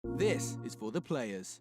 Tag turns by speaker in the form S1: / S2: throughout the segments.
S1: This is for the players.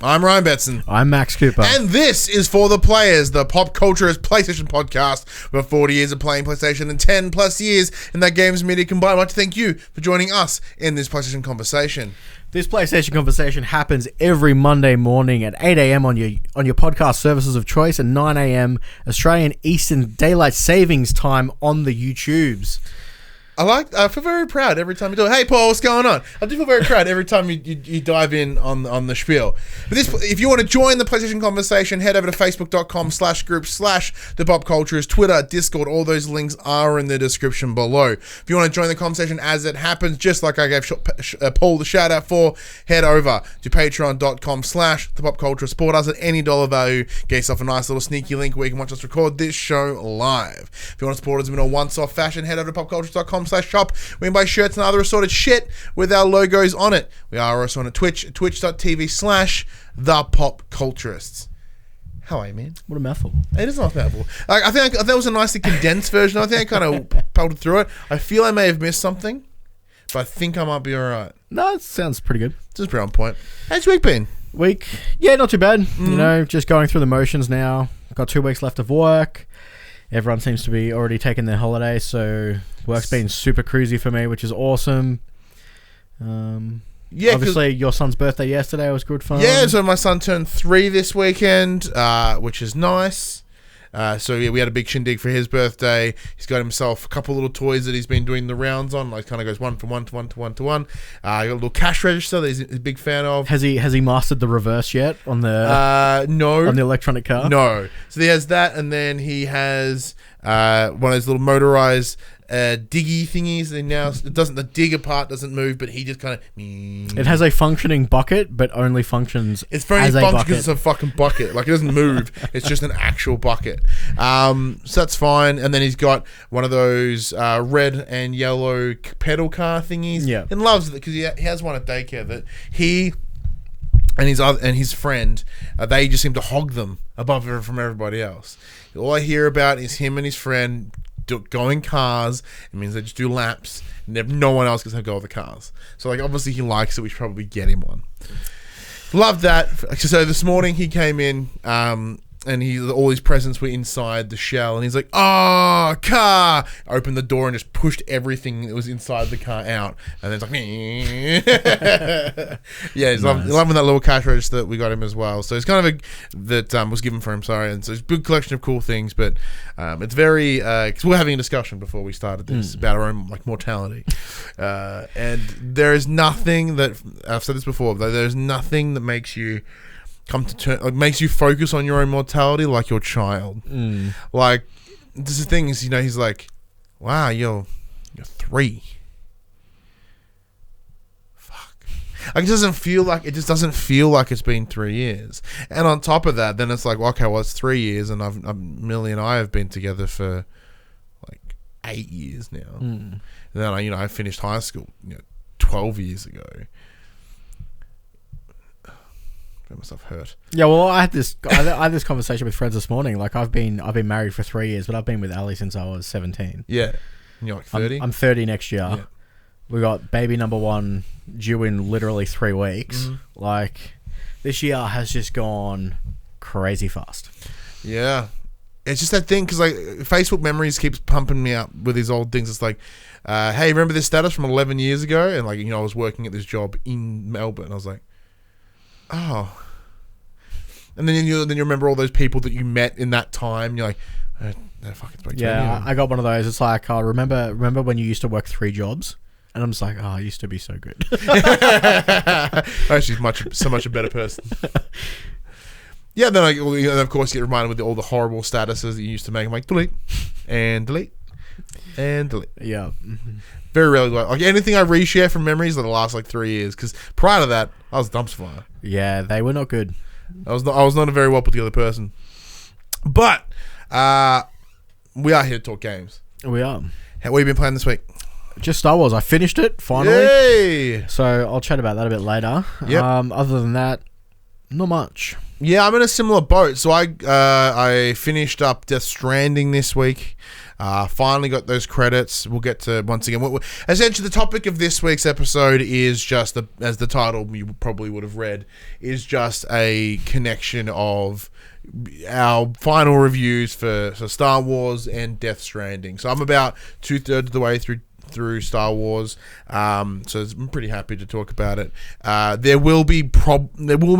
S2: I'm Ryan Betson.
S3: I'm Max Cooper.
S2: And this is For the Players, the pop culturist PlayStation podcast with 40 years of playing PlayStation and 10 plus years in that games media combined. I'd like to thank you for joining us in this PlayStation conversation.
S3: This PlayStation conversation happens every Monday morning at 8 a.m. on your podcast services of choice and 9 a.m. Australian Eastern Daylight Savings Time on the YouTubes.
S2: I feel very proud every time you do it. Hey, Paul, what's going on? I do feel very proud every time you dive in on the spiel. But if you want to join the PlayStation conversation, head over to facebook.com/group/thepopculturist, Twitter, Discord. All those links are in the description below. If you want to join the conversation as it happens, just like I gave Paul the shout out for, head over to patreon.com/thepopculturist. Support us at any dollar value. Get yourself a nice little sneaky link where you can watch us record this show live. If you want to support us in a once-off fashion, head over to popculturist.com/shop. We can buy shirts and other assorted shit with our logos on it. We are also on Twitch, twitch.tv/thepopculturists. How are you, man?
S3: What a mouthful.
S2: It is not a mouthful. I think that was a nicely condensed version. I think I kind of pelted through it. I feel I may have missed something, but I think I might be alright.
S3: No, it sounds pretty good.
S2: Just pretty on point. How's your week been?
S3: Yeah, not too bad. You know, just going through the motions now. Got 2 weeks left of work. Everyone seems to be already taking their holiday, so work's been super cruisy for me, which is awesome. Yeah, obviously your son's birthday yesterday was good fun.
S2: Yeah, so my son turned 3 this weekend, which is nice. So yeah, we had a big shindig for his birthday. He's got himself a couple little toys that he's been doing the rounds on. Like kind of goes one to one to one to one to one. He got a little cash register that he's a big fan of.
S3: Has he mastered the reverse yet on the
S2: no
S3: on the electronic car?
S2: No. So he has that, and then he has one of those little motorized diggy thingies. And now the digger part doesn't move, but he just kind of.
S3: It has a functioning bucket, but only functions.
S2: It's very functional because it's a fucking bucket. Like it doesn't move. It's just an actual bucket. So that's fine. And then he's got one of those red and yellow pedal car thingies.
S3: Yeah,
S2: and loves it because he has one at daycare that he and his friend they just seem to hog them above from everybody else. All I hear about is him and his friend going cars. It means they just do laps and no one else gets to go with the cars. So like obviously he likes it. We should probably get him one. Love that. So this morning he came in and all his presents were inside the shell, and he's like, "Oh, car!" Opened the door and just pushed everything that was inside the car out, and then it's like, yeah, he's
S3: nice.
S2: loving that little cash register that we got him as well. So it's kind of that was given for him. Sorry, and so it's a big collection of cool things, but it's very because we're having a discussion before we started this about our own like mortality, and there is nothing that I've said this before. There's nothing that makes you makes you focus on your own mortality like your child. Like this is the thing is, you know, he's like, wow, you're 3. Fuck. Like it just doesn't feel like it's been 3 years. And on top of that, then it's like, well, okay, well it's 3 years, and Millie and I have been together for like 8 years now. And then I finished high school 12 years ago. Myself hurt.
S3: Yeah, well, I had this conversation with friends this morning. Like, I've been married for 3 years, but I've been with Ali since I was 17.
S2: Yeah, and you're like 30.
S3: I'm 30 next year.
S2: Yeah.
S3: We got baby number 1 due in literally 3 weeks. Like, this year has just gone crazy fast.
S2: Yeah, it's just that thing because like Facebook Memories keeps pumping me up with these old things. It's like, hey, remember this status from 11 years ago? And like I was working at this job in Melbourne. I was like, oh. And then you remember all those people that you met in that time. You're like, no fucking spoke to anyone.
S3: I got one of those. It's like, remember when you used to work 3 jobs? And I'm just like, I used to be so good.
S2: She's so much a better person. Yeah, then of course you get reminded with all the horrible statuses that you used to make. I'm like, delete and delete and delete.
S3: Yeah.
S2: Very rarely like anything I reshare from memories that the last like 3 years, because prior to that I was a dumpster fire.
S3: Yeah, they were not good.
S2: I was not a very well put together person. But we are here to talk games.
S3: We are.
S2: What have you been playing this week?
S3: Just Star Wars. I finished it finally.
S2: Yay!
S3: So I'll chat about that a bit later.
S2: Yep.
S3: Other than that, not much.
S2: Yeah, I'm in a similar boat. So I finished up Death Stranding this week. Finally got those credits. We'll get to, once again, essentially the topic of this week's episode is just, as the title you probably would have read, is just a connection of our final reviews for Star Wars and Death Stranding. So I'm about 2/3 of the way through Star Wars, so I'm pretty happy to talk about it. There will be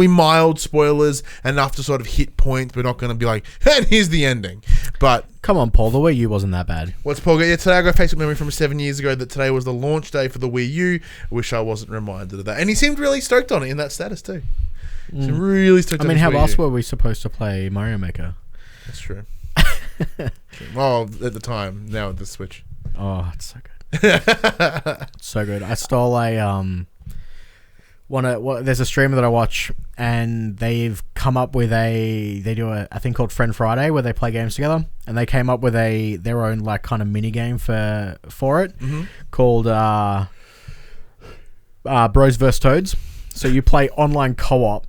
S2: mild spoilers, enough to sort of hit points. We're not going to be like, and here's the ending. But
S3: come on, Paul, the Wii U wasn't that bad.
S2: What's Paul got? Yeah, today I got a Facebook memory from 7 years ago that today was the launch day for the Wii U. I wish I wasn't reminded of that. And he seemed really stoked on it in that status too. Seemed really stoked.
S3: I mean, how else were we supposed to play Mario Maker?
S2: That's true. Well, at the time, now with the Switch.
S3: Oh, it's so good. So good. I stole there's a streamer that I watch, and they've come up with they do a thing called Friend Friday where they play games together, and they came up with their own like kind of mini game for it, called Bros vs Toads. So you play online co-op,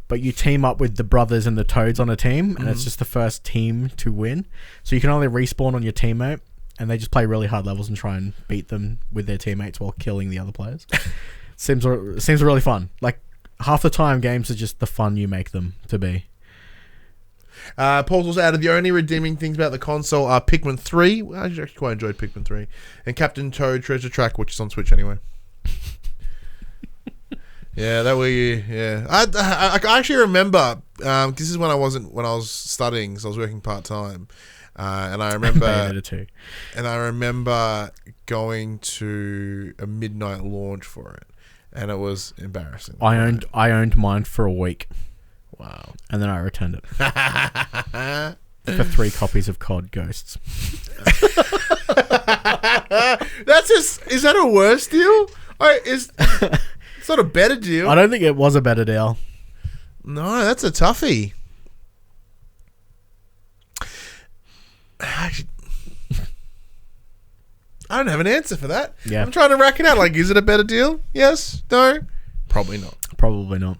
S3: but you team up with the brothers and the toads on a team, and it's just the first team to win. So you can only respawn on your teammate, and they just play really hard levels and try and beat them with their teammates while killing the other players. Seems really fun. Like, half the time, games are just the fun you make them to be.
S2: Paul's also added the only redeeming things about the console are Pikmin 3. I actually quite enjoyed Pikmin 3. And Captain Toad Treasure Track, which is on Switch anyway. Yeah, that way. Yeah, I actually remember. This is when I was studying, so I was working part time. And I remember, and I remember going to a midnight launch for it, and it was embarrassing.
S3: I owned mine for a week.
S2: Wow!
S3: And then I returned it for 3 copies of COD Ghosts.
S2: Is that a worse deal? It's not a better deal.
S3: I don't think it was a better deal.
S2: No, that's a toughie. Actually, I don't have an answer for that.
S3: Yeah.
S2: I'm trying to rack it out. Like, is it a better deal? Yes? No? Probably not.
S3: Probably not.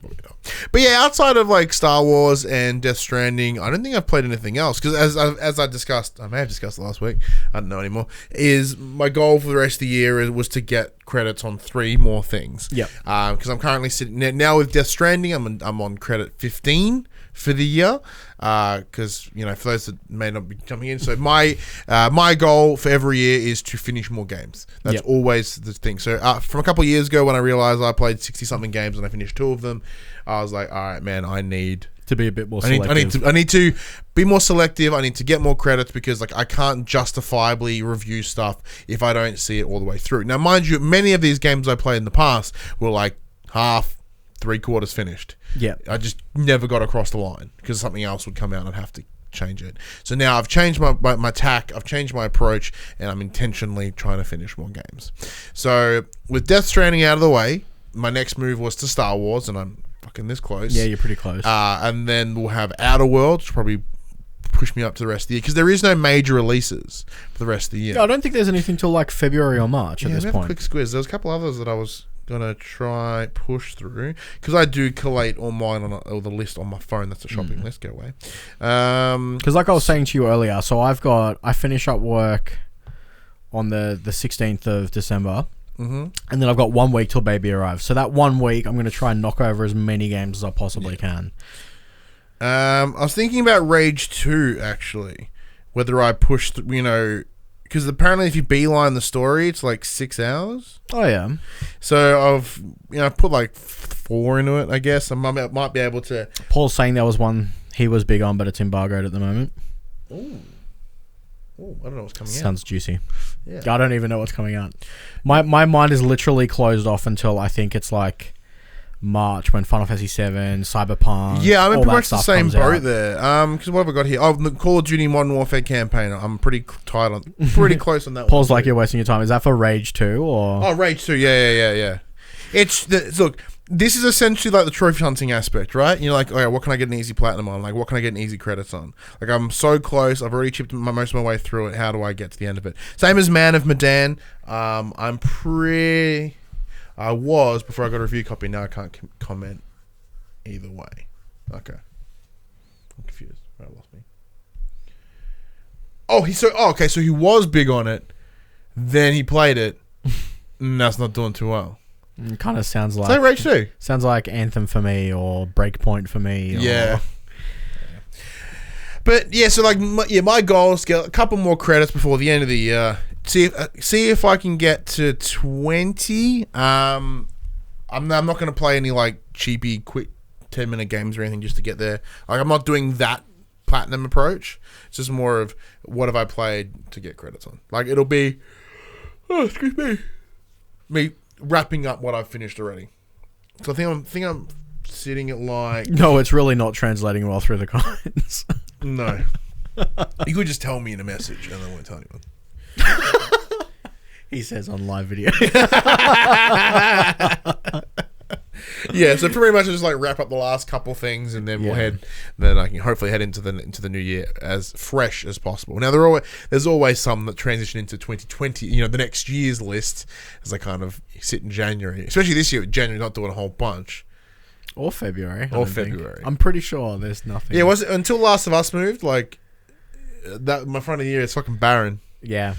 S2: But yeah, outside of like Star Wars and Death Stranding, I don't think I've played anything else. Because as I discussed, I may have discussed last week, I don't know anymore, is my goal for the rest of the year was to get credits on 3 more things.
S3: Yeah.
S2: Because I'm currently sitting now with Death Stranding, I'm on credit 15 for the year. Because, for those that may not be jumping in, so my goal for every year is to finish more games. That's always the thing. So from a couple of years ago, when I realized I played 60 something games and I finished 2 of them, I was like, all right, man, I need
S3: to be a bit more selective.
S2: I need to be more selective. I need to get more credits, because like I can't justifiably review stuff if I don't see it all the way through. Now, mind you, many of these games I played in the past were like half, 3/4 finished.
S3: Yeah.
S2: I just never got across the line because something else would come out and I'd have to change it. So now I've changed my tack, I've changed my approach, and I'm intentionally trying to finish more games. So with Death Stranding out of the way, my next move was to Star Wars, and I'm fucking this close.
S3: Yeah, you're pretty close.
S2: And then we'll have Outer Worlds, which probably push me up to the rest of the year, because there is no major releases for the rest of the year.
S3: Yeah, I don't think there's anything till like February or March at this point.
S2: Quick squiz. There was a couple others that I was gonna try push through, because I do collate all mine on the list on my phone. That's a shopping list. Go away.
S3: Because like I was saying to you earlier, so I finish up work on the 16th of December, and then I've got 1 week till baby arrives. So that 1 week, I'm gonna try and knock over as many games as I possibly can.
S2: I was thinking about Rage 2 actually, whether I push because apparently if you beeline the story, it's like 6 hours.
S3: Oh yeah.
S2: So I've put like 4 into it, I guess. I might be able to.
S3: Paul's saying there was one he was big on, but it's embargoed at the moment.
S2: Ooh, I don't know what's coming out.
S3: Sounds juicy.
S2: Yeah.
S3: I don't even know what's coming out. My mind is literally closed off until I think it's like March, when Final Fantasy 7, Cyberpunk.
S2: Yeah, I'm in
S3: all
S2: pretty
S3: that
S2: much the
S3: stuff
S2: same
S3: comes
S2: boat
S3: out.
S2: there. Because what have I got here? Oh, the Call of Duty Modern Warfare campaign. I'm pretty tight on, pretty close on that.
S3: Paul's
S2: one.
S3: like, you're wasting your time. Is that for Rage 2 or?
S2: Oh, Rage 2. Yeah. Look, this is essentially like the trophy hunting aspect, right? You're like, okay, what can I get an easy platinum on? Like, what can I get an easy credits on? Like, I'm so close. I've already chipped most of my way through it. How do I get to the end of it? Same as Man of Medan. I was before I got a review copy. Now I can't comment either way. Okay. I'm confused. I lost me. Okay, so he was big on it. Then he played it. And that's not doing too well.
S3: Kind of sounds like...
S2: Is that Rage 2?
S3: Sounds like Anthem for me or Breakpoint for me.
S2: Yeah. But yeah, so like, my goal is to get a couple more credits before the end of the year. See if I can get to 20. I'm not going to play any like cheapy, quick 10-minute games or anything just to get there. Like, I'm not doing that platinum approach. It's just more of what have I played to get credits on. Like, it'll be, excuse me wrapping up what I've finished already. So I think I'm sitting at like...
S3: No, it's really not translating well through the comments.
S2: No. You could just tell me in a message and I won't tell anyone.
S3: He says on live video.
S2: Yeah, so pretty much just like wrap up the last couple things and then then I can hopefully head into the new year as fresh as possible. Now there's always some that transition into 2020, the next year's list as I kind of sit in January. Especially this year, January not doing a whole bunch.
S3: Or February.
S2: I'm
S3: pretty sure there's nothing.
S2: Yeah, was it until Last of Us moved, like that my front of the year it's fucking barren.
S3: Yeah.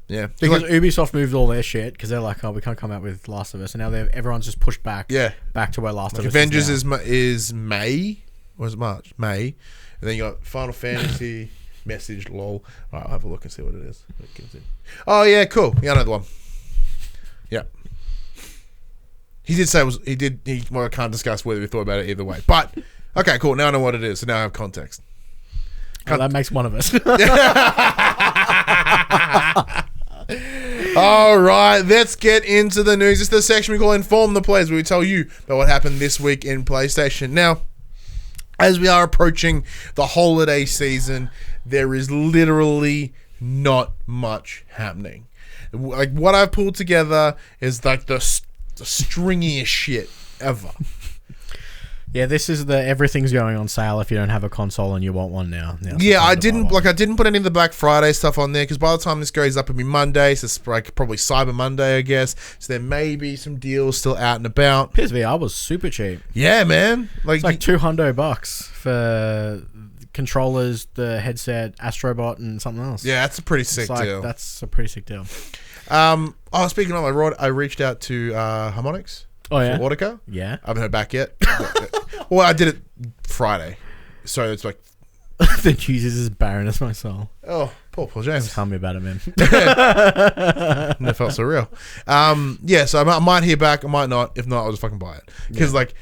S2: Yeah,
S3: because Ubisoft moved all their shit because they're like, oh, we can't come out with Last of Us, and now everyone's just pushed back. Yeah, back to where Last of Us.
S2: Avengers is May or is it March? May, and then you got Final Fantasy message. Lol. All right, I'll have a look and see what it is. Oh yeah, cool. Yeah, another one. Yeah, he did say it was. Well, I can't discuss whether we thought about it either way, but okay, cool. Now I know what it is, so now I have context.
S3: Oh, that makes one of us.
S2: All right, let's get into the news. It's the section we call Inform the Players, where we tell you about what happened this week in PlayStation. Now, as we are approaching the holiday season, there is literally not much happening. Like, what I've pulled together is like the stringiest shit ever.
S3: Yeah, this is the everything's going on sale if you don't have a console and you want one now.
S2: Yeah, I didn't put any of the Black Friday stuff on there because by the time this goes up, it'll be Monday, so it's like probably Cyber Monday, I guess. So there may be some deals still out and about.
S3: PSVR was super cheap.
S2: Yeah, man.
S3: It's like $200 for controllers, the headset, Astrobot, and something else.
S2: Yeah, that's a pretty sick deal.
S3: That's a pretty sick deal.
S2: Speaking of, I reached out to Harmonix.
S3: Oh, yeah?
S2: For Audica.
S3: Yeah.
S2: I haven't heard back yet. Well, I did it Friday. So it's like...
S3: The Jesus is barren as my soul.
S2: Oh, poor James.
S3: Tell me about it, man.
S2: Never felt so real. Yeah, so I might hear back. I might not. If not, I'll just fucking buy it. Because, like,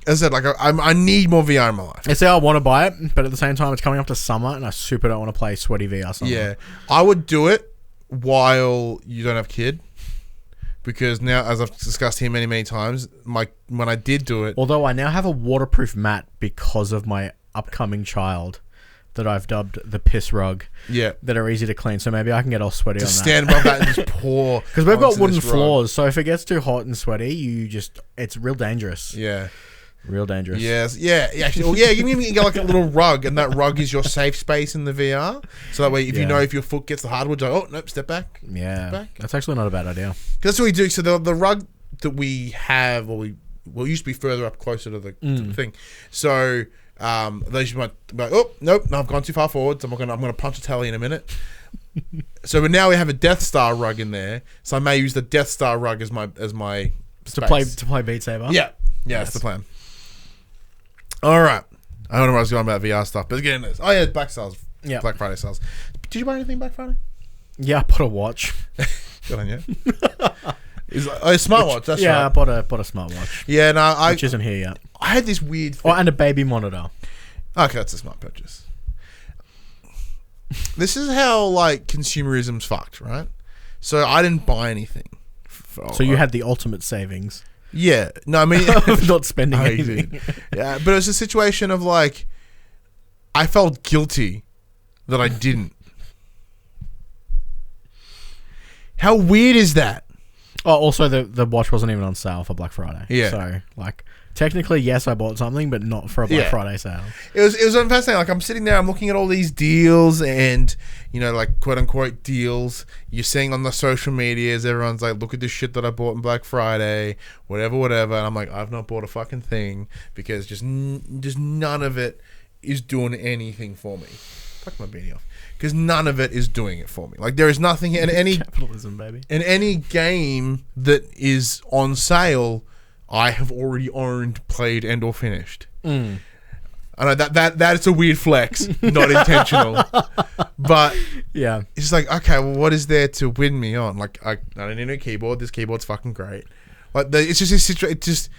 S2: as I said, like, I need more VR in my life.
S3: I say I want to buy it, but at the same time, it's coming up to summer, and I super don't want to play sweaty VR summer.
S2: Yeah. I would do it while you don't have a kid. Because now, as I've discussed here many, many times, when I did do it...
S3: Although I now have a waterproof mat because of my upcoming child that I've dubbed the piss rug.
S2: Yeah.
S3: That are easy to clean, so maybe I can get all sweaty on that.
S2: To stand above that and just pour...
S3: Because we've got wooden floors, so if it gets too hot and sweaty, it's real dangerous.
S2: Yeah.
S3: Real dangerous.
S2: Yes. Yeah. Actually, well, yeah, you can get like a little rug, and that rug is your safe space in the VR. So that way, if you know if your foot gets the hardwood, you're like, oh, nope, step back.
S3: Yeah.
S2: Step back.
S3: That's actually not a bad idea.
S2: That's what we do. So the rug that we have, used to be further up closer to the thing. So those might be like, oh, nope, no, I've gone too far forward. So I'm gonna punch a tally in a minute. So now we have a Death Star rug in there. So I may use the Death Star rug as my space.
S3: to play Beat Saber.
S2: Yeah. Yeah, that's the plan. All right. I don't know where I was going about VR stuff, but let's get into this. Oh, yeah, Black Friday sales. Did you buy anything Black Friday?
S3: Yeah, I bought a watch.
S2: Good on you. A smartwatch, that's right.
S3: Yeah, I bought a smartwatch.
S2: Yeah, no,
S3: which isn't here yet.
S2: I had this weird thing.
S3: Oh, and a baby monitor.
S2: Okay, that's a smart purchase. This is how, like, consumerism's fucked, right? So I didn't buy anything.
S3: So you had the ultimate savings.
S2: Yeah. No, I mean...
S3: of not spending anything.
S2: Yeah, but it was a situation of, like, I felt guilty that I didn't. How weird is that?
S3: Oh, also the watch wasn't even on sale for Black Friday.
S2: Yeah.
S3: So like technically, yes, I bought something, but not for a Black Friday sale.
S2: It was fascinating. Like I'm sitting there, I'm looking at all these deals, and like quote unquote deals. You're seeing on the social medias, everyone's like, "Look at this shit that I bought on Black Friday, whatever." And I'm like, I've not bought a fucking thing because just none of it is doing anything for me. Fuck my beanie off. Because none of it is doing it for me. Like there is nothing in any
S3: capitalism, baby.
S2: In any game that is on sale, I have already owned, played, and or finished. I know that's a weird flex, not intentional, but
S3: yeah,
S2: it's like, okay, well, what is there to win me on? Like I don't need a keyboard. This keyboard's fucking great. Like it's just this situation. It just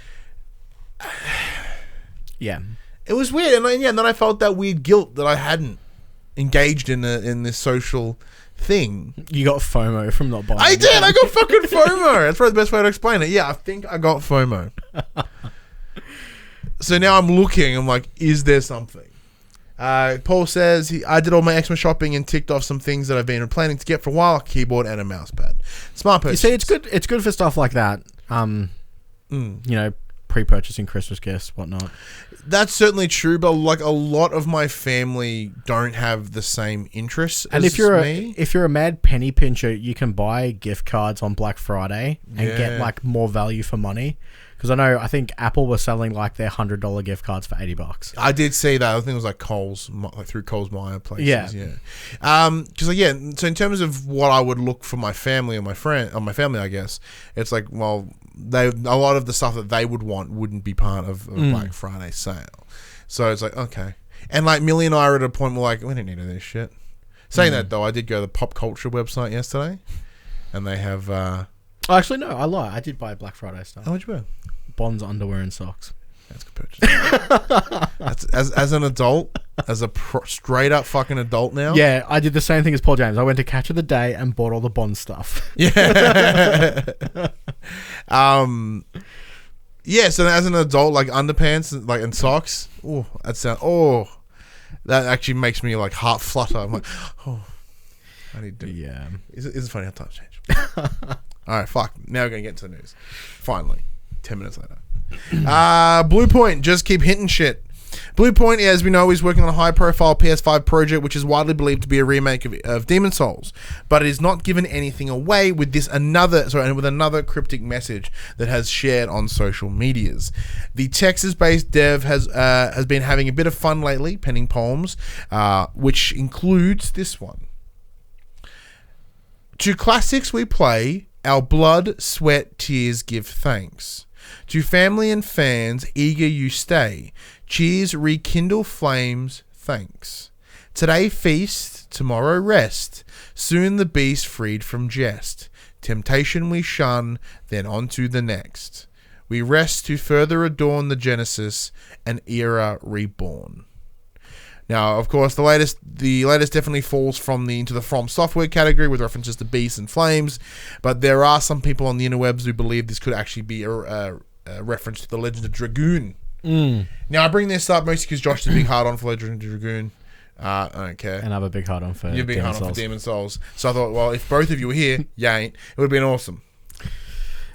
S3: yeah,
S2: it was weird, and then I felt that weird guilt that I hadn't engaged in this social thing.
S3: You got FOMO from not buying.
S2: I did. I got fucking FOMO. That's probably the best way to explain it. Yeah, I think I got FOMO. So now I'm looking. I'm like, is there something? Paul says I did all my Xmas shopping and ticked off some things that I've been planning to get for a while: a keyboard and a mouse pad. Smart purchase.
S3: You see, it's good. It's good for stuff like that. Pre-purchasing Christmas gifts, whatnot.
S2: That's certainly true, but like a lot of my family don't have the same interests.
S3: And
S2: as
S3: if you're
S2: me.
S3: if you're a mad penny pincher, you can buy gift cards on Black Friday and get like more value for money. Because I think Apple was selling like their $100 gift cards for $80.
S2: I did see that. I think it was like Coles, like through Coles Myer places.
S3: Yeah.
S2: Because so in terms of what I would look for my family or my family, I guess it's like, well, a lot of the stuff that they would want wouldn't be part of a Black Friday sale. So it's like, okay. And like Millie and I are at a point where like, we don't need any of this shit. Saying that though, I did go to the Pop Culture website yesterday, and they have.
S3: Actually, no, I lie. I did buy Black Friday stuff.
S2: How much you buy?
S3: Bonds, underwear, and socks.
S2: That's a good purchase. as an adult, as a straight up fucking adult now.
S3: Yeah, I did the same thing as Paul James. I went to Catch of the Day and bought all the Bond stuff.
S2: Yeah. Yeah. So as an adult, like underpants, and socks. Oh, that actually makes me like heart flutter. I'm like, oh, I need to.
S3: Yeah.
S2: It's funny how times change. All right, fuck. Now we're gonna get into the news. Finally, 10 minutes later. Bluepoint just keep hitting shit. Bluepoint, as we know, is working on a high-profile PS5 project, which is widely believed to be a remake of Demon's Souls, but it is not given anything away with another cryptic message that has shared on social medias. The Texas-based dev has been having a bit of fun lately, penning poems, which includes this one. To classics we play, our blood, sweat, tears give thanks. To family and fans, eager you stay. Cheers, rekindle flames, thanks. Today feast, tomorrow rest. Soon the beast freed from jest. Temptation we shun, then on to the next. We rest to further adorn the Genesis, an era reborn. Now, of course, the latest definitely falls into the From Software category with references to beasts and flames, but there are some people on the interwebs who believe this could actually be a reference to the Legend of Dragoon. Now, I bring this up mostly because Josh is a big hard on for Legend of Dragoon. I don't care.
S3: And I have a big hard on for
S2: You're a big hard on for Demon's Souls. So I thought, well, if both of you were here, you ain't. It would have been awesome.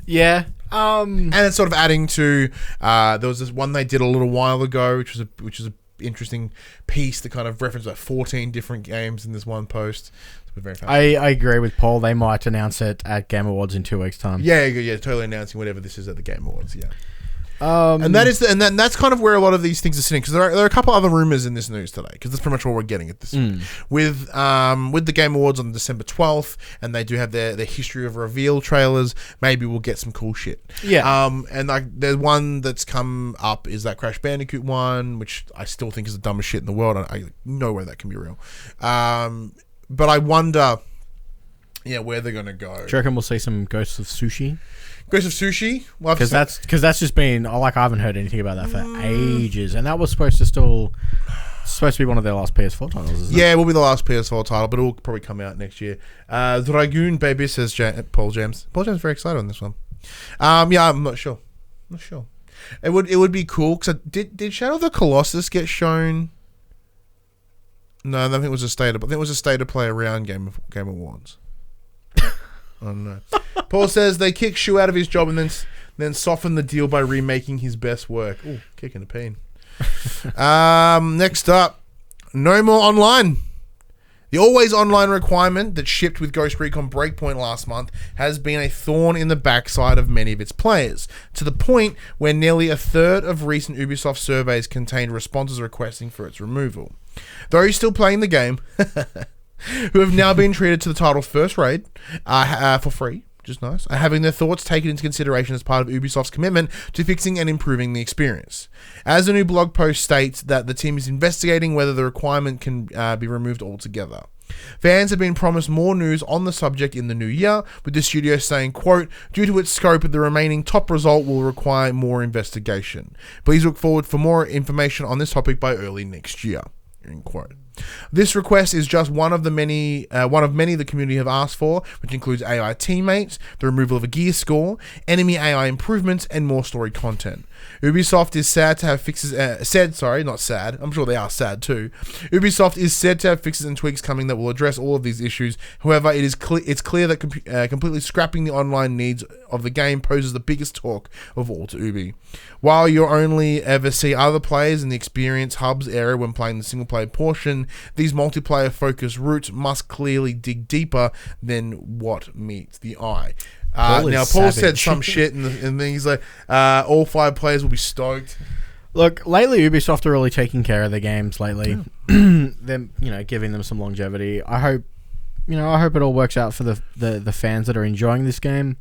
S3: Yeah.
S2: And it's sort of adding to there was this one they did a little while ago, which was a interesting piece that kind of referenced like 14 different games in this one post. Very
S3: I agree with Paul. They might announce it at Game Awards in 2 weeks' time.
S2: Yeah, totally announcing whatever this is at the Game Awards. Yeah. And that's kind of where a lot of these things are sitting, because there are a couple other rumors in this news today, because that's pretty much all we're getting at this week. With the Game Awards on December 12th, and they do have their history of reveal trailers. Maybe we'll get some cool shit.
S3: Yeah.
S2: And like there's one that's come up is that Crash Bandicoot one, which I still think is the dumbest shit in the world. I no way that can be real. But I wonder, where they're gonna go.
S3: Do you reckon we'll see some Ghosts of Sushi?
S2: Ghost of Sushi? Well,
S3: because that's just been I haven't heard anything about that for ages, and that was supposed to be one of their last PS4 titles. Isn't it?
S2: It will be the last PS4 title, but it will probably come out next year. Dragoon baby, says Paul James. Paul James is very excited on this one. I'm not sure. It would be cool because did Shadow of the Colossus get shown? No, I think it was a state of play around Game Awards. Oh no. Paul says they kick Shu out of his job and then soften the deal by remaking his best work. Ooh, kicking a peen. Next up, no more online. The always online requirement that shipped with Ghost Recon Breakpoint last month has been a thorn in the backside of many of its players, to the point where nearly a third of recent Ubisoft surveys contained responses requesting for its removal. Those still playing the game, who have now been treated to the title's first raid for free, which is nice, are having their thoughts taken into consideration as part of Ubisoft's commitment to fixing and improving the experience. As a new blog post states that the team is investigating whether the requirement can be removed altogether. Fans have been promised more news on the subject in the new year, with the studio saying, quote, due to its scope, the remaining top result will require more investigation. Please look forward for more information on this topic by early next year, end quote. This request is just one of many the community have asked for, which includes AI teammates, the removal of a gear score, enemy AI improvements, and more story content. Ubisoft is sad to have fixes. Not sad. I'm sure they are sad too. Ubisoft is said to have fixes and tweaks coming that will address all of these issues. However, it's clear that completely scrapping the online needs of the game poses the biggest talk of all to Ubi. While you only ever see other players in the experience hubs area when playing the single player portion, these multiplayer focused routes must clearly dig deeper than what meets the eye. Paul said some shit and then he's like, all 5 players will be stoked.
S3: Look, lately Ubisoft are really taking care of their games lately. They're, giving them some longevity. I hope it all works out for the fans that are enjoying this game.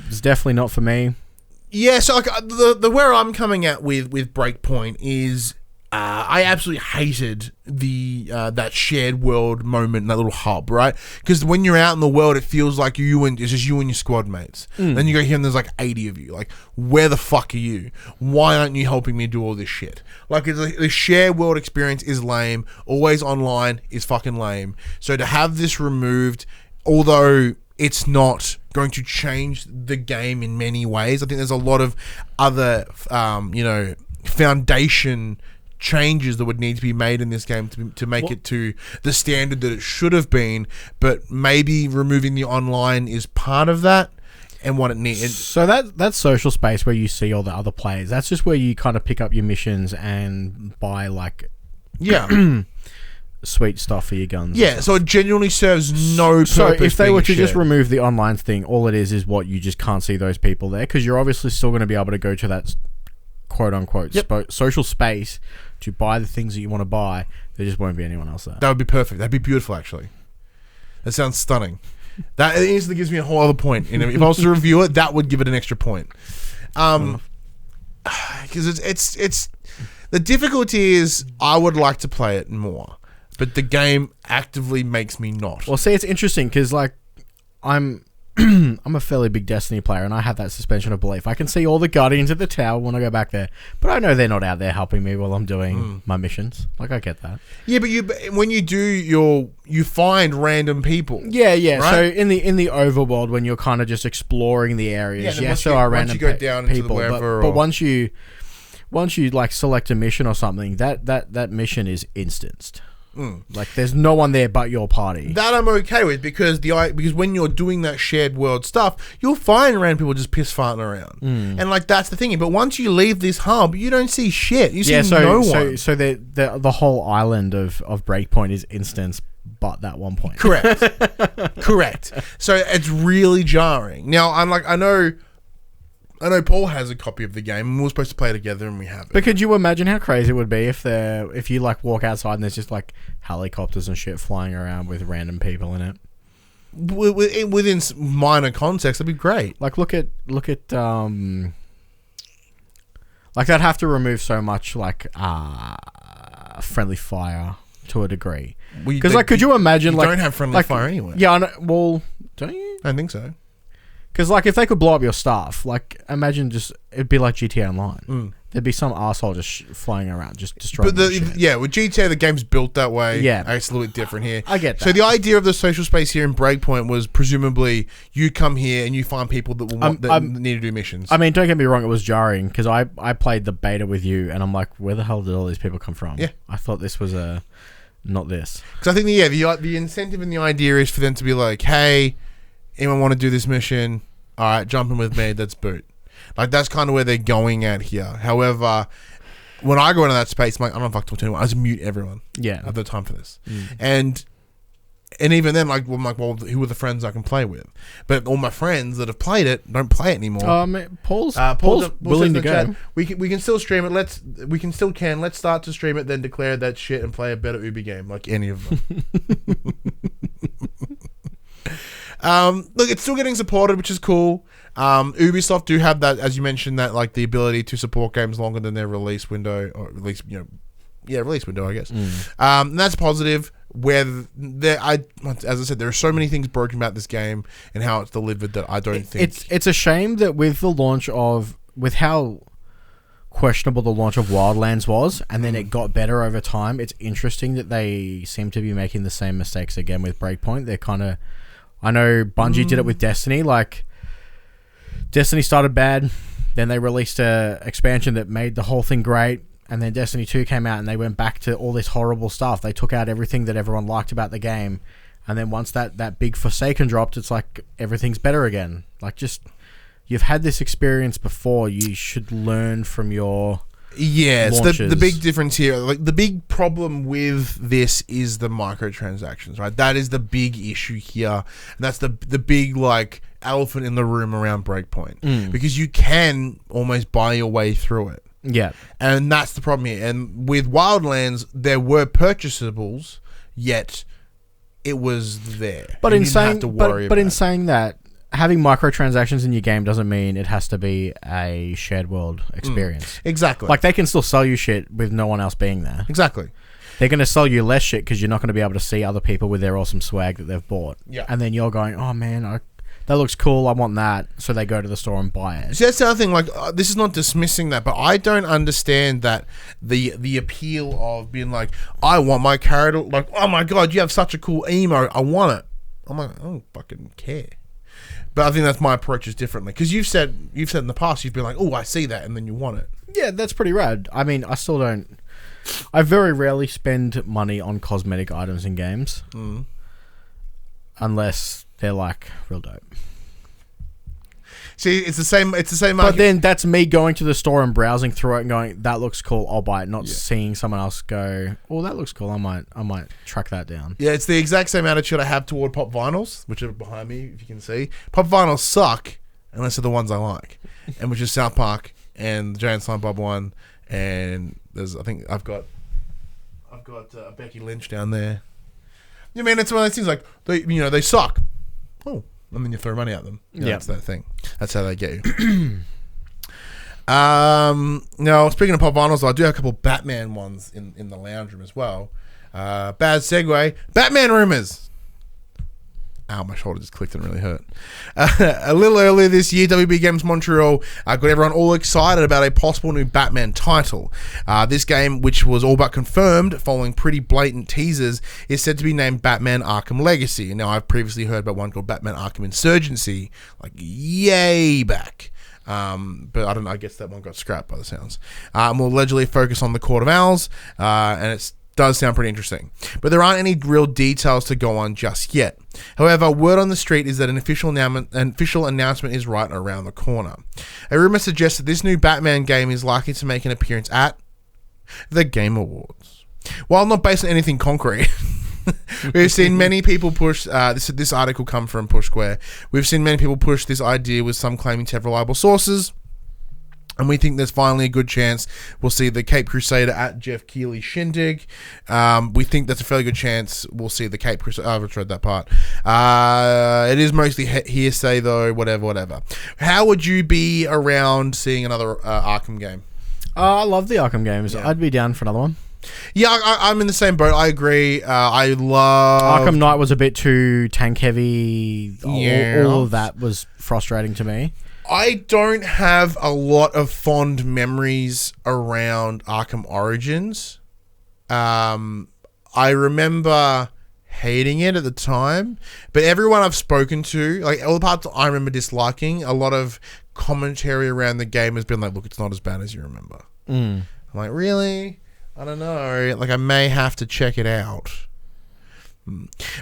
S3: It's definitely not for me.
S2: Yeah, so like, the where I'm coming at with Breakpoint is I absolutely hated that shared world moment in that little hub, right? Because when you're out in the world, it feels like it's just you and your squad mates. Then you go here and there's like 80 of you. Like, where the fuck are you? Why aren't you helping me do all this shit? Like, the shared world experience is lame. Always online is fucking lame. So to have this removed, although it's not going to change the game in many ways, I think there's a lot of other, foundation changes that would need to be made in this game to make it to the standard that it should have been, but maybe removing the online is part of that and what it needs.
S3: So that social space where you see all the other players, that's just where you kind of pick up your missions and buy sweet stuff for your guns.
S2: Yeah, so it genuinely serves no purpose. So
S3: if they were to just remove the online thing, all it is what you just can't see those people there, because you're obviously still going to be able to go to that quote-unquote social space to buy the things that you want to buy. There just won't be anyone else there.
S2: That would be perfect. That'd be beautiful, actually. That sounds stunning. That instantly gives me a whole other point. If I was to review it, that would give it an extra point. Because it's the difficulty is I would like to play it more, but the game actively makes me not.
S3: Well, see, it's interesting because I'm I'm a fairly big Destiny player, and I have that suspension of belief. I can see all the Guardians at the tower when I go back there, but I know they're not out there helping me while I'm doing my missions. Like, I get that.
S2: Yeah, but when you do you find random people.
S3: Yeah. Right? So in the overworld, when you're kind of just exploring the areas, there are random people. Once you go down into the wherever, but once you like select a mission or something, that mission is instanced. Like, there's no one there but your party.
S2: That I'm okay with, because when you're doing that shared world stuff, you'll find random people just piss farting around, and like that's the thing. But once you leave this hub, you don't see shit. You see no one.
S3: So the whole island of Breakpoint is instanced, but that one point.
S2: Correct. So it's really jarring. Now I know Paul has a copy of the game, and we were supposed to play together, and we haven't.
S3: But could you imagine how crazy it would be if you like walk outside and there's just like helicopters and shit flying around with random people in it?
S2: Within minor context, that'd be great.
S3: Like, look at like, they'd have to remove so much like friendly fire to a degree. Because could you imagine
S2: you don't have friendly fire anyway?
S3: Yeah, I know, well, don't you?
S2: I don't think so.
S3: Because, like, if they could blow up your stuff, like, imagine it'd be like GTA Online. There'd be some asshole just flying around, just destroying shit.
S2: Yeah, with GTA, the game's built that way.
S3: Yeah.
S2: It's a little bit different here.
S3: I get that.
S2: So the idea of the social space here in Breakpoint was presumably you come here and you find people that will need to do missions.
S3: I mean, don't get me wrong, it was jarring, because I played the beta with you, and I'm like, where the hell did all these people come from?
S2: Yeah.
S3: I thought this was not this.
S2: Because I think, the incentive and the idea is for them to be like, hey, anyone want to do this mission? All right, jump in with me. Let's boot. Like, that's kind of where they're going at here. However, when I go into that space, I'm like, I don't fuck talk to anyone. I just mute everyone.
S3: Yeah.
S2: I have no time for this. And even then, like, I'm like, well, who are the friends I can play with? But all my friends that have played it don't play it anymore.
S3: Paul's
S2: Paul's
S3: willing to go.
S2: Chat, we can still stream it. Let's start to stream it, then declare that shit and play a better Ubi game, like any of them. Look, it's still getting supported, which is cool. Ubisoft do have that, as you mentioned, that like the ability to support games longer than their release window, or at least release window, I guess. And that's positive. Where as I said, there are so many things broken about this game and how it's delivered that I don't think
S3: it's a shame that with how questionable the launch of Wildlands was, and then it got better over time. It's interesting that they seem to be making the same mistakes again with Breakpoint. They're kind of, I know Bungie did it with Destiny. Like, Destiny started bad, then they released a expansion that made the whole thing great. And then Destiny 2 came out and they went back to all this horrible stuff. They took out everything that everyone liked about the game. And then once that big Forsaken dropped, it's like everything's better again. Like, just, you've had this experience before. You should learn from your launches.
S2: The big difference here, like the big problem with this is the microtransactions, right? That is the big issue here. And that's the big, like, elephant in the room around Breakpoint. Because you can almost buy your way through it.
S3: Yeah.
S2: And that's the problem here. And with Wildlands, there were purchasables, yet it was there.
S3: But in saying that, having microtransactions in your game doesn't mean it has to be a shared world experience.
S2: Exactly.
S3: Like, they can still sell you shit with no one else being there.
S2: Exactly.
S3: They're going to sell you less shit because you're not going to be able to see other people with their awesome swag that they've bought.
S2: Yeah.
S3: And then you're going, oh man, that looks cool, I want that. So they go to the store and buy it.
S2: See, that's the other thing. Like, this is not dismissing that, but I don't understand that the appeal of being like, I want my character. Like, oh my god, you have such a cool emo. I want it. I'm like, I don't fucking care. But I think that's my approach is differently, because you've said in the past, you've been like, oh, I see that, and then you want it.
S3: Yeah, that's pretty rad. I mean, I still don't. I very rarely spend money on cosmetic items in games, unless they're like real dope.
S2: See, it's the same.
S3: But then that's me going to the store and browsing through it and going, "That looks cool. I'll buy it." Not seeing someone else go, "Oh, that looks cool. I might track that down."
S2: Yeah, it's the exact same attitude I have toward pop vinyls, which are behind me, if you can see. Pop vinyls suck unless they're the ones I like, and which is South Park and the Jay and Silent Bob one, and I've got Becky Lynch down there. I mean, it's one of those things like they suck. Oh, and then you throw money at them. Yeah, that's that thing. That's how they get you. Now, speaking of pop vinyls, I do have a couple Batman ones in the lounge room as well. Bad segue. Batman Rumours. Ow, my shoulder just clicked and really hurt. A little earlier this year, WB Games Montreal got everyone all excited about a possible new Batman title. This game, which was all but confirmed following pretty blatant teasers, is said to be named Batman Arkham Legacy. Now, I've previously heard about one called Batman Arkham Insurgency, like yay back. But I don't know, I guess that one got scrapped by the sounds. Will allegedly focus on the Court of Owls, and it's does sound pretty interesting, but there aren't any real details to go on just yet. However, word on the street is that an official announcement is right around the corner. A rumor suggests that this new Batman game is likely to make an appearance at the Game Awards. While not based on anything concrete, we've seen many people push this article come from Push Square. We've seen many people push this idea, with some claiming to have reliable sources. And we think there's finally a good chance we'll see the Cape Crusader at Jeff Keighley's shindig. We think that's a fairly good chance we'll see the Cape Crusader. I've read that part. It is mostly hearsay, though. Whatever. How would you be around seeing another Arkham game?
S3: I love the Arkham games. Yeah. I'd be down for another one.
S2: Yeah, I'm in the same boat. I agree. I love...
S3: Arkham Knight was a bit too tank heavy. Yeah. All of that was frustrating to me.
S2: I don't have a lot of fond memories around Arkham Origins. I remember hating it at the time, but everyone I've spoken to, like all the parts I remember disliking, a lot of commentary around the game has been like, look, it's not as bad as you remember. I'm like, really? I don't know. Like, I may have to check it out.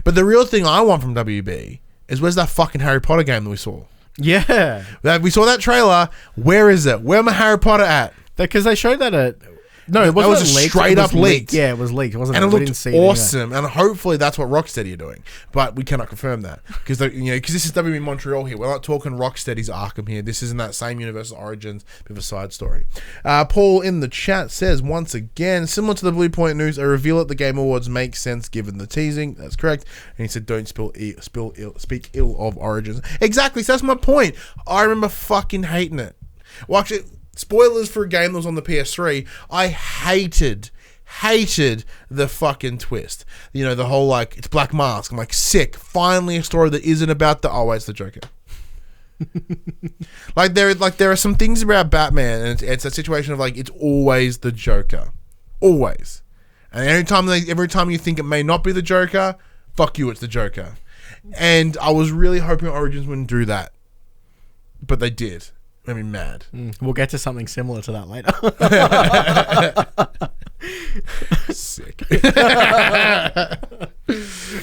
S2: But the real thing I want from WB is where's that fucking Harry Potter game that we saw?
S3: Yeah.
S2: We saw that trailer. Where is it? Where my Harry Potter at?
S3: Because they showed that at... No, it wasn't
S2: was a
S3: leaked.
S2: straight up leaked.
S3: Yeah, it was leaked. It wasn't.
S2: And it
S3: We didn't
S2: looked
S3: see it anyway.
S2: awesome. And hopefully that's what Rocksteady are doing. But we cannot confirm that. Because this is WB Montreal here. We're not talking Rocksteady's Arkham here. This isn't that same universe of Origins. Bit of a side story. Paul in the chat says, once again, similar to the Bluepoint news, a reveal at the Game Awards makes sense given the teasing. That's correct. And he said, don't speak ill of Origins. Exactly. So that's my point. I remember fucking hating it. Well, actually... Spoilers for a game that was on the PS3. I hated the fucking twist. The whole like it's Black Mask. I'm like, sick. Finally, a story that isn't about it's the Joker. there are some things about Batman, and it's a situation of like it's always the Joker, always. And every time you think it may not be the Joker, fuck you, it's the Joker. And I was really hoping Origins wouldn't do that, but they did. Made me mad.
S3: We'll get to something similar to that later.
S2: Sick.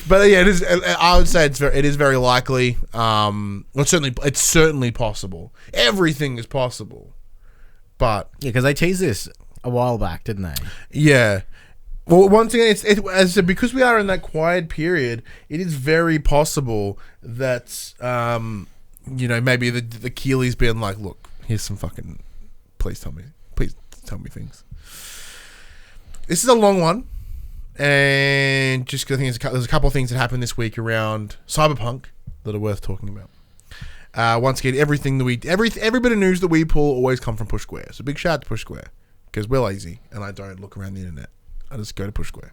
S2: But yeah, it is. I would say it is very likely. It's certainly possible. Everything is possible. But
S3: yeah, because they teased this a while back, didn't they?
S2: Yeah. Well, once again, as I said, because we are in that quiet period, it is very possible that maybe the Keeley's been like, look, here's some fucking, please tell me things. This is a long one, and just because I think there's a couple of things that happened this week around Cyberpunk that are worth talking about. Once again, every bit of news that we pull always come from Push Square. So big shout out to Push Square, because we're lazy and I don't look around the internet. I just go to Push Square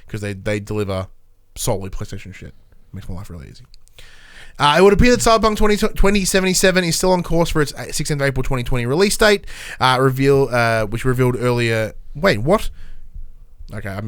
S2: because they deliver solely PlayStation shit. Makes my life really easy. It would appear that Cyberpunk 2077 is still on course for its 16th April 2020 release date, which revealed earlier... Wait, what? Okay, I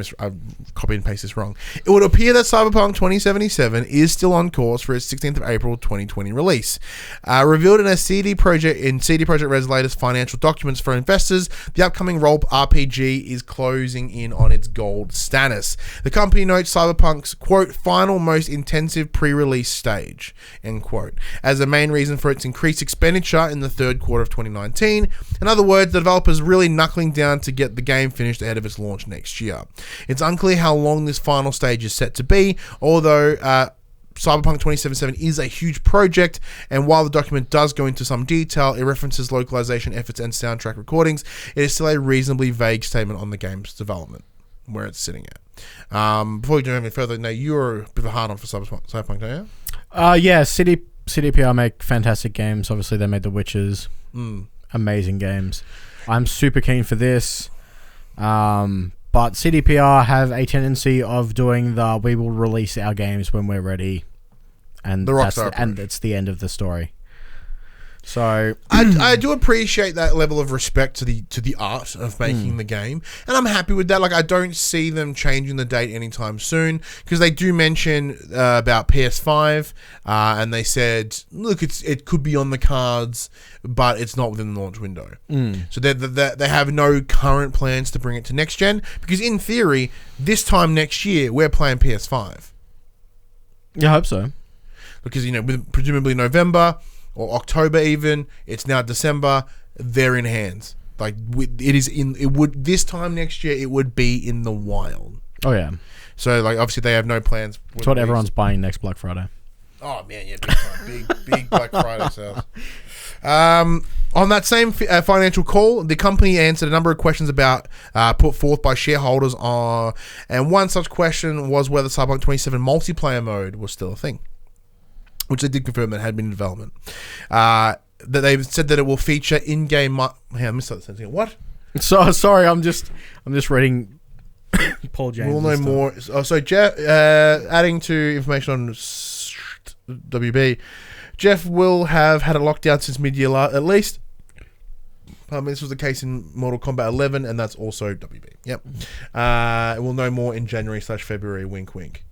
S2: copied and pasted this wrong. It would appear that Cyberpunk 2077 is still on course for its 16th of April 2020 release. Revealed in CD Projekt Red's latest financial documents for investors, the upcoming role RPG is closing in on its gold status. The company notes Cyberpunk's, quote, final most intensive pre-release stage, end quote, as the main reason for its increased expenditure in the third quarter of 2019. In other words, the developers really knuckling down to get the game finished ahead of its launch next year. It's unclear how long this final stage is set to be, although Cyberpunk 2077 is a huge project, and while the document does go into some detail, it references localization efforts and soundtrack recordings, it is still a reasonably vague statement on the game's development, where it's sitting at. Before we do any further, now you're a bit of a hard-on for Cyberpunk, don't you?
S3: Yeah, CDPR make fantastic games. Obviously, they made The Witches. Amazing games. I'm super keen for this. But CDPR have a tendency of doing we will release our games when we're ready, and it's the end of the story. So
S2: I do appreciate that level of respect to the art of making the game, and I'm happy with that. Like, I don't see them changing the date anytime soon, because they do mention about PS5, and they said, look, it could be on the cards, but it's not within the launch window. So they have no current plans to bring it to next gen, because in theory, this time next year we're playing PS5.
S3: Yeah, I hope so,
S2: because with presumably November or October even, it's now December, they're in hands. Like, this time next year, it would be in the wild.
S3: Oh, yeah.
S2: So, like, obviously they have no plans.
S3: It's what everyone's buying next Black Friday.
S2: Oh, man, yeah, big time. big Black Friday sales. On that same financial call, the company answered a number of questions put forth by shareholders, and one such question was whether Cyberpunk 27 multiplayer mode was still a thing, which they did confirm that had been in development. That they've said that it will feature in-game... I missed that sentence. What?
S3: So sorry, I'm just reading Paul James.
S2: We'll know more. So Jeff, adding to information on WB, Jeff will have had a lockdown since mid-year at least. This was the case in Mortal Kombat 11, and that's also WB. Yep. We'll know more in January/February. Wink, wink.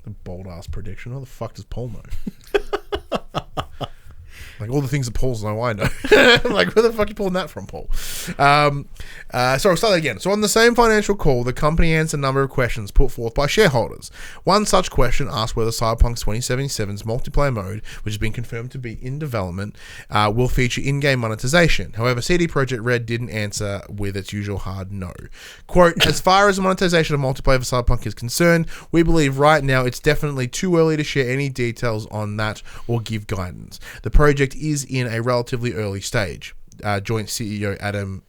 S2: The bold ass prediction. How the fuck does Paul know? Like all the things that Paul's know, I know. I'm like, where the fuck are you pulling that from, Paul? So I'll start that again. So on the same financial call, the company answered a number of questions put forth by shareholders. One such question asked whether Cyberpunk 2077's multiplayer mode, which has been confirmed to be in development, will feature in-game monetization. However, CD Projekt Red didn't answer with its usual hard no. Quote, as far as the monetization of multiplayer for Cyberpunk is concerned, we believe right now it's definitely too early to share any details on that or give guidance. The project is in a relatively early stage. Joint CEO Adam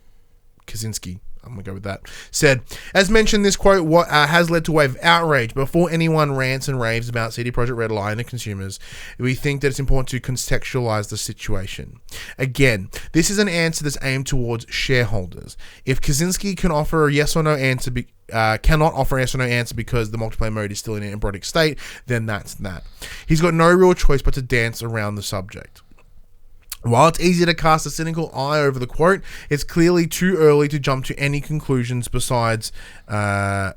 S2: Kaczynski, I'm going to go with that, said, as mentioned, this quote has led to a wave of outrage. Before anyone rants and raves about CD Projekt Red lying to consumers, we think that it's important to contextualize the situation. Again, this is an answer that's aimed towards shareholders. If Kaczynski can offer a yes or no answer, cannot offer a yes or no answer because the multiplayer mode is still in an embryonic state, then that's that. He's got no real choice but to dance around the subject. While it's easy to cast a cynical eye over the quote, it's clearly too early to jump to any conclusions besides, it's not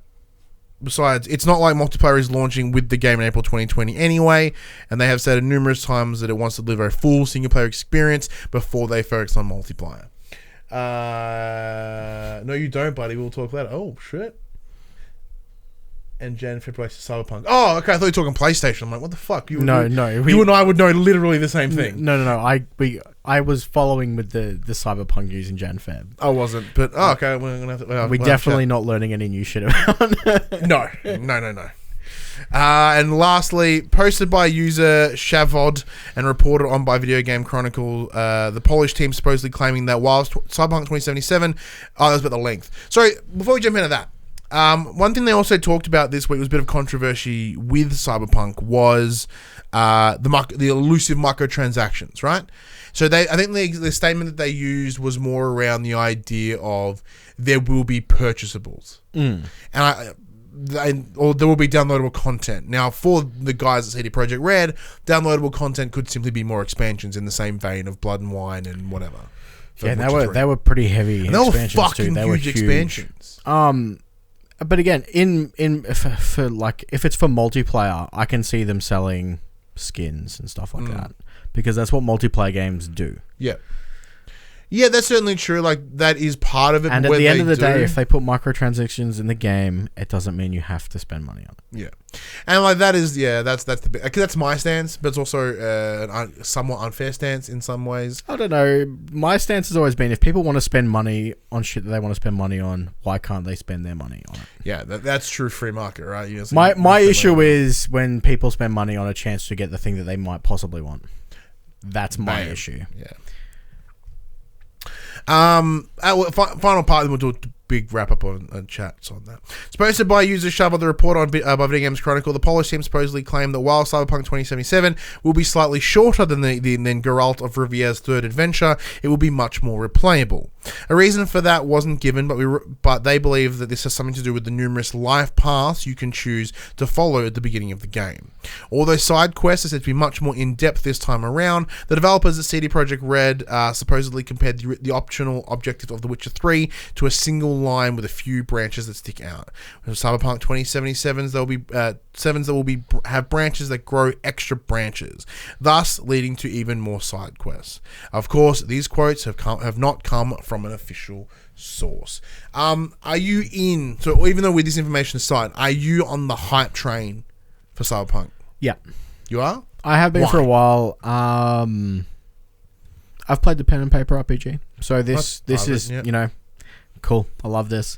S2: like multiplayer is launching with the game in April 2020 anyway, and they have said numerous times that it wants to deliver a full single-player experience before they focus on multiplayer. No, you don't, buddy. We'll talk later. Oh, shit. And Jan February Cyberpunk. Oh, okay. I thought you were talking PlayStation. I'm like, what the fuck? You and I would know literally the same thing.
S3: No. I was following with the Cyberpunk news in Jan Feb.
S2: I wasn't, but okay. We're gonna have to,
S3: we're definitely not learning any new shit about.
S2: No. And lastly, posted by user Shavod and reported on by Video Game Chronicle, the Polish team supposedly claiming that whilst Cyberpunk 2077, that was about the length. Sorry, before we jump into that. One thing they also talked about this week was a bit of controversy with Cyberpunk was the elusive microtransactions, right? So I think the statement that they used was more around the idea of there will be purchasables, or there will be downloadable content. Now, for the guys at CD Projekt Red, downloadable content could simply be more expansions in the same vein of Blood and Wine and whatever.
S3: Yeah, they were pretty heavy. And expansions
S2: they were fucking huge expansions.
S3: But again, for like if it's for multiplayer, I can see them selling skins and stuff like that because that's what multiplayer games do. Yeah, that's certainly true. Like that is part of it. And at the end of the day, if they put microtransactions in the game, it doesn't mean you have to spend money on it.
S2: Yeah, and like that is that's the bit. That's my stance, but it's also a somewhat unfair stance in some ways.
S3: I don't know. My stance has always been if people want to spend money on shit that they want to spend money on, why can't they spend their money on it?
S2: Yeah, that's true free market, right? You know,
S3: so my issue is when people spend money on a chance to get the thing that they might possibly want. That's my issue.
S2: Yeah. Final part, then we'll do a big wrap up on chats on that. Posted by user Shovel, the report on by Video Games Chronicle, the Polish team supposedly claimed that while Cyberpunk 2077 will be slightly shorter than Geralt of Riviera's third adventure, it will be much more replayable. A reason for that wasn't given, but they believe that this has something to do with the numerous life paths you can choose to follow at the beginning of the game. Although side quests are said to be much more in-depth this time around, the developers at CD Projekt Red supposedly compared the optional objective of The Witcher 3 to a single line with a few branches that stick out. With Cyberpunk 2077s, there will be have branches that grow extra branches, thus leading to even more side quests. Of course, these quotes have not come from an official source. Are you in? So even though with this information aside, are you on the hype train for Cyberpunk?
S3: Yeah,
S2: you are.
S3: I have been for a while. I've played the pen and paper RPG, so this is cool. I love this.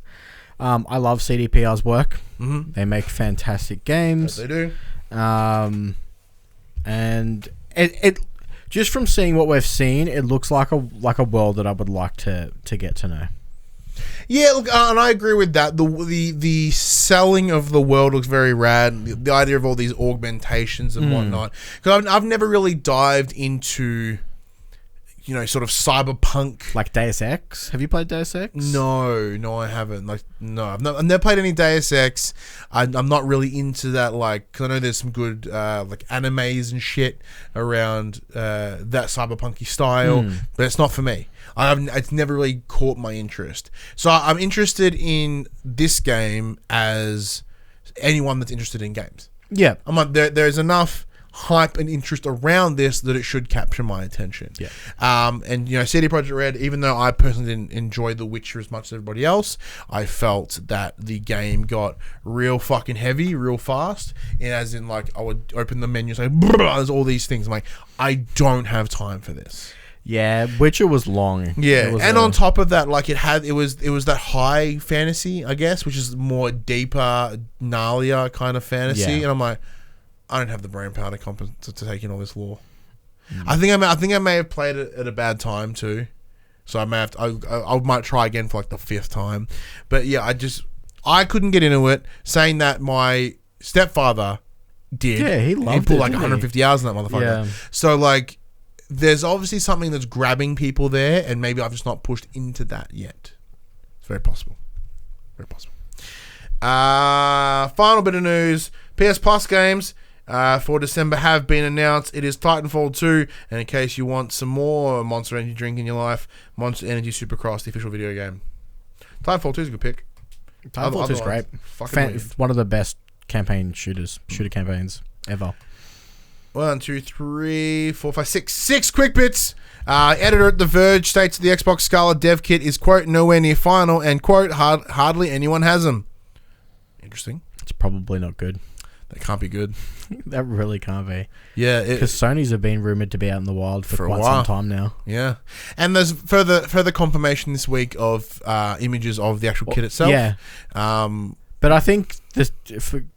S3: I love CDPR's work. Mm-hmm. They make fantastic games.
S2: Yes, they do.
S3: And it just from seeing what we've seen, it looks like a world that I would like to get to know.
S2: Yeah, look, and I agree with that. The selling of the world looks very rad. The idea of all these augmentations and whatnot. Because I've never really dived into, sort of cyberpunk.
S3: Like Deus Ex? Have you played Deus Ex?
S2: No, I haven't. I've never played any Deus Ex. I'm not really into that. Cause I know there's some good animes and shit around that cyberpunky style, but it's not for me. It's never really caught my interest. So I'm interested in this game as anyone that's interested in games.
S3: Yeah,
S2: I'm like there's enough hype and interest around this that it should capture my attention.
S3: Yeah.
S2: And CD Projekt Red, even though I personally didn't enjoy The Witcher as much as everybody else, I felt that the game got real fucking heavy real fast. And as in, like, I would open the menu and say, there's all these things. I'm like, I don't have time for this.
S3: Yeah, Witcher was long.
S2: Yeah, and on top of that, like, it was that high fantasy, I guess, which is more deeper, gnarlier kind of fantasy.
S3: Yeah.
S2: And I'm like, I don't have the brain power to take in all this lore. I think I may have played it at a bad time too, so I may have I might try again for like the 5th time. But yeah, I couldn't get into it. Saying that my stepfather did.
S3: Yeah, he loved
S2: put
S3: it,
S2: like
S3: didn't
S2: 150 hours in that motherfucker.
S3: Yeah.
S2: So like, there's obviously something that's grabbing people there, and maybe I've just not pushed into that yet. It's very possible. Very possible. Final bit of news: PS Plus games for December have been announced. It is Titanfall 2, and in case you want some more Monster Energy drink in your life, Monster Energy Supercross, the official video game. Titanfall 2 is a good pick.
S3: Titanfall 2 is great. One of the best shooter campaigns ever.
S2: 1, 2, 3, 4, 5, 6. 6 Quickbits. Editor at The Verge states the Xbox Scarlet dev kit is, quote, nowhere near final, and, quote, hardly anyone has them. Interesting.
S3: It's probably not good.
S2: That can't be good.
S3: That really can't be.
S2: Yeah.
S3: Because Sony's have been rumored to be out in the wild for
S2: a
S3: quite
S2: while.
S3: some time now.
S2: Yeah. And there's further confirmation this week of images of the actual kit itself.
S3: Yeah. But I think this.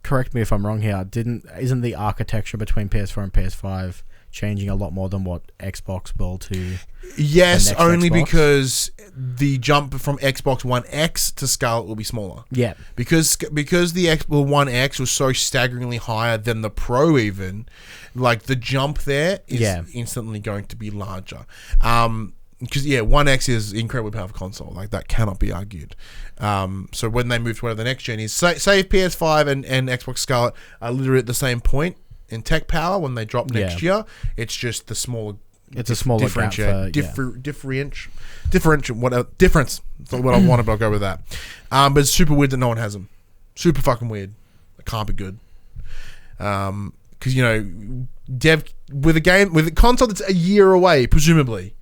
S3: Correct me if I'm wrong here. Isn't the architecture between PS4 and PS5 changing a lot more than what Xbox will to?
S2: Yes,
S3: the next
S2: only
S3: Xbox?
S2: Because the jump from Xbox One X to Scarlet will be smaller.
S3: Yeah.
S2: Because the Xbox One X was so staggeringly higher than the Pro, even, like, the jump there is instantly going to be larger. Because One X is incredibly powerful console, like, that cannot be argued. So when they move to whatever the next gen is, say if PS5 and Xbox Scarlet are literally at the same point in tech power when they drop next year, it's just the smaller.
S3: It's a smaller difference.
S2: Difference. That's not what I wanted, but I'll go with that. But it's super weird that no one has them. Super fucking weird. It can't be good. Because dev with a console that's a year away, presumably.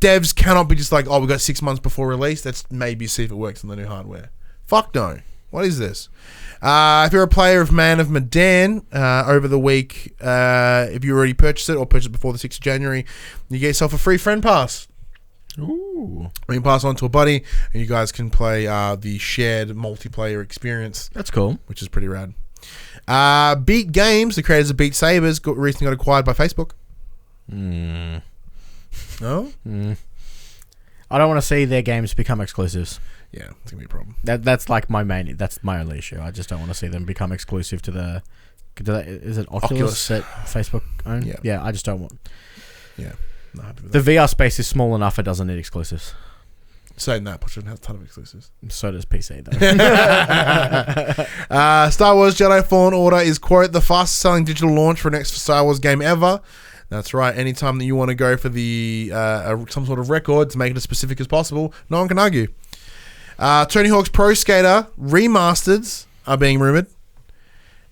S2: Devs cannot be just like, oh, we got 6 months before release. Let's maybe see if it works on the new hardware. Fuck no. What is this? If you're a player of Man of Medan over the week, if you already purchased it or purchased it before the 6th of January, you get yourself a free friend pass.
S3: Ooh.
S2: You can pass on to a buddy, and you guys can play the shared multiplayer experience.
S3: That's cool.
S2: Which is pretty rad. Beat Games, the creators of Beat Sabers, recently got acquired by Facebook. No?
S3: I don't want to see their games become exclusives.
S2: Yeah, it's gonna be a problem.
S3: That's like that's my only issue. I just don't want to see them become exclusive to the. Is it Oculus that Facebook own?
S2: Yeah.
S3: Yeah, I just don't want.
S2: Yeah, not happy with
S3: the
S2: that.
S3: VR space is small enough; it doesn't need exclusives.
S2: Saying that, PlayStation has a ton of exclusives.
S3: So does PC, though.
S2: Star Wars Jedi Fallen Order is, quote, the fastest selling digital launch for next Star Wars game ever. That's right. Anytime that you want to go for the some sort of record to make it as specific as possible, no one can argue. Tony Hawk's Pro Skater remasters are being rumored.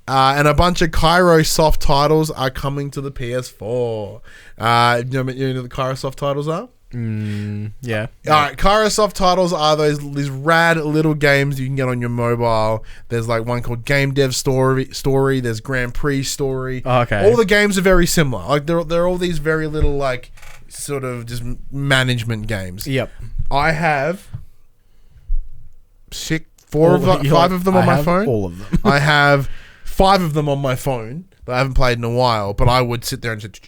S2: And a bunch of Kairosoft titles are coming to the PS4. You know what the Kairosoft titles are?
S3: Yeah.
S2: Alright, Kairosoft titles are these rad little games you can get on your mobile. There's like one called Game Dev Story. There's Grand Prix Story.
S3: Oh, okay.
S2: All the games are very similar. Like they're all these very little, like, sort of just management games.
S3: Yep.
S2: I have 5 of them on my phone.
S3: All of them.
S2: I have 5 of them on my phone that I haven't played in a while, but I would sit there and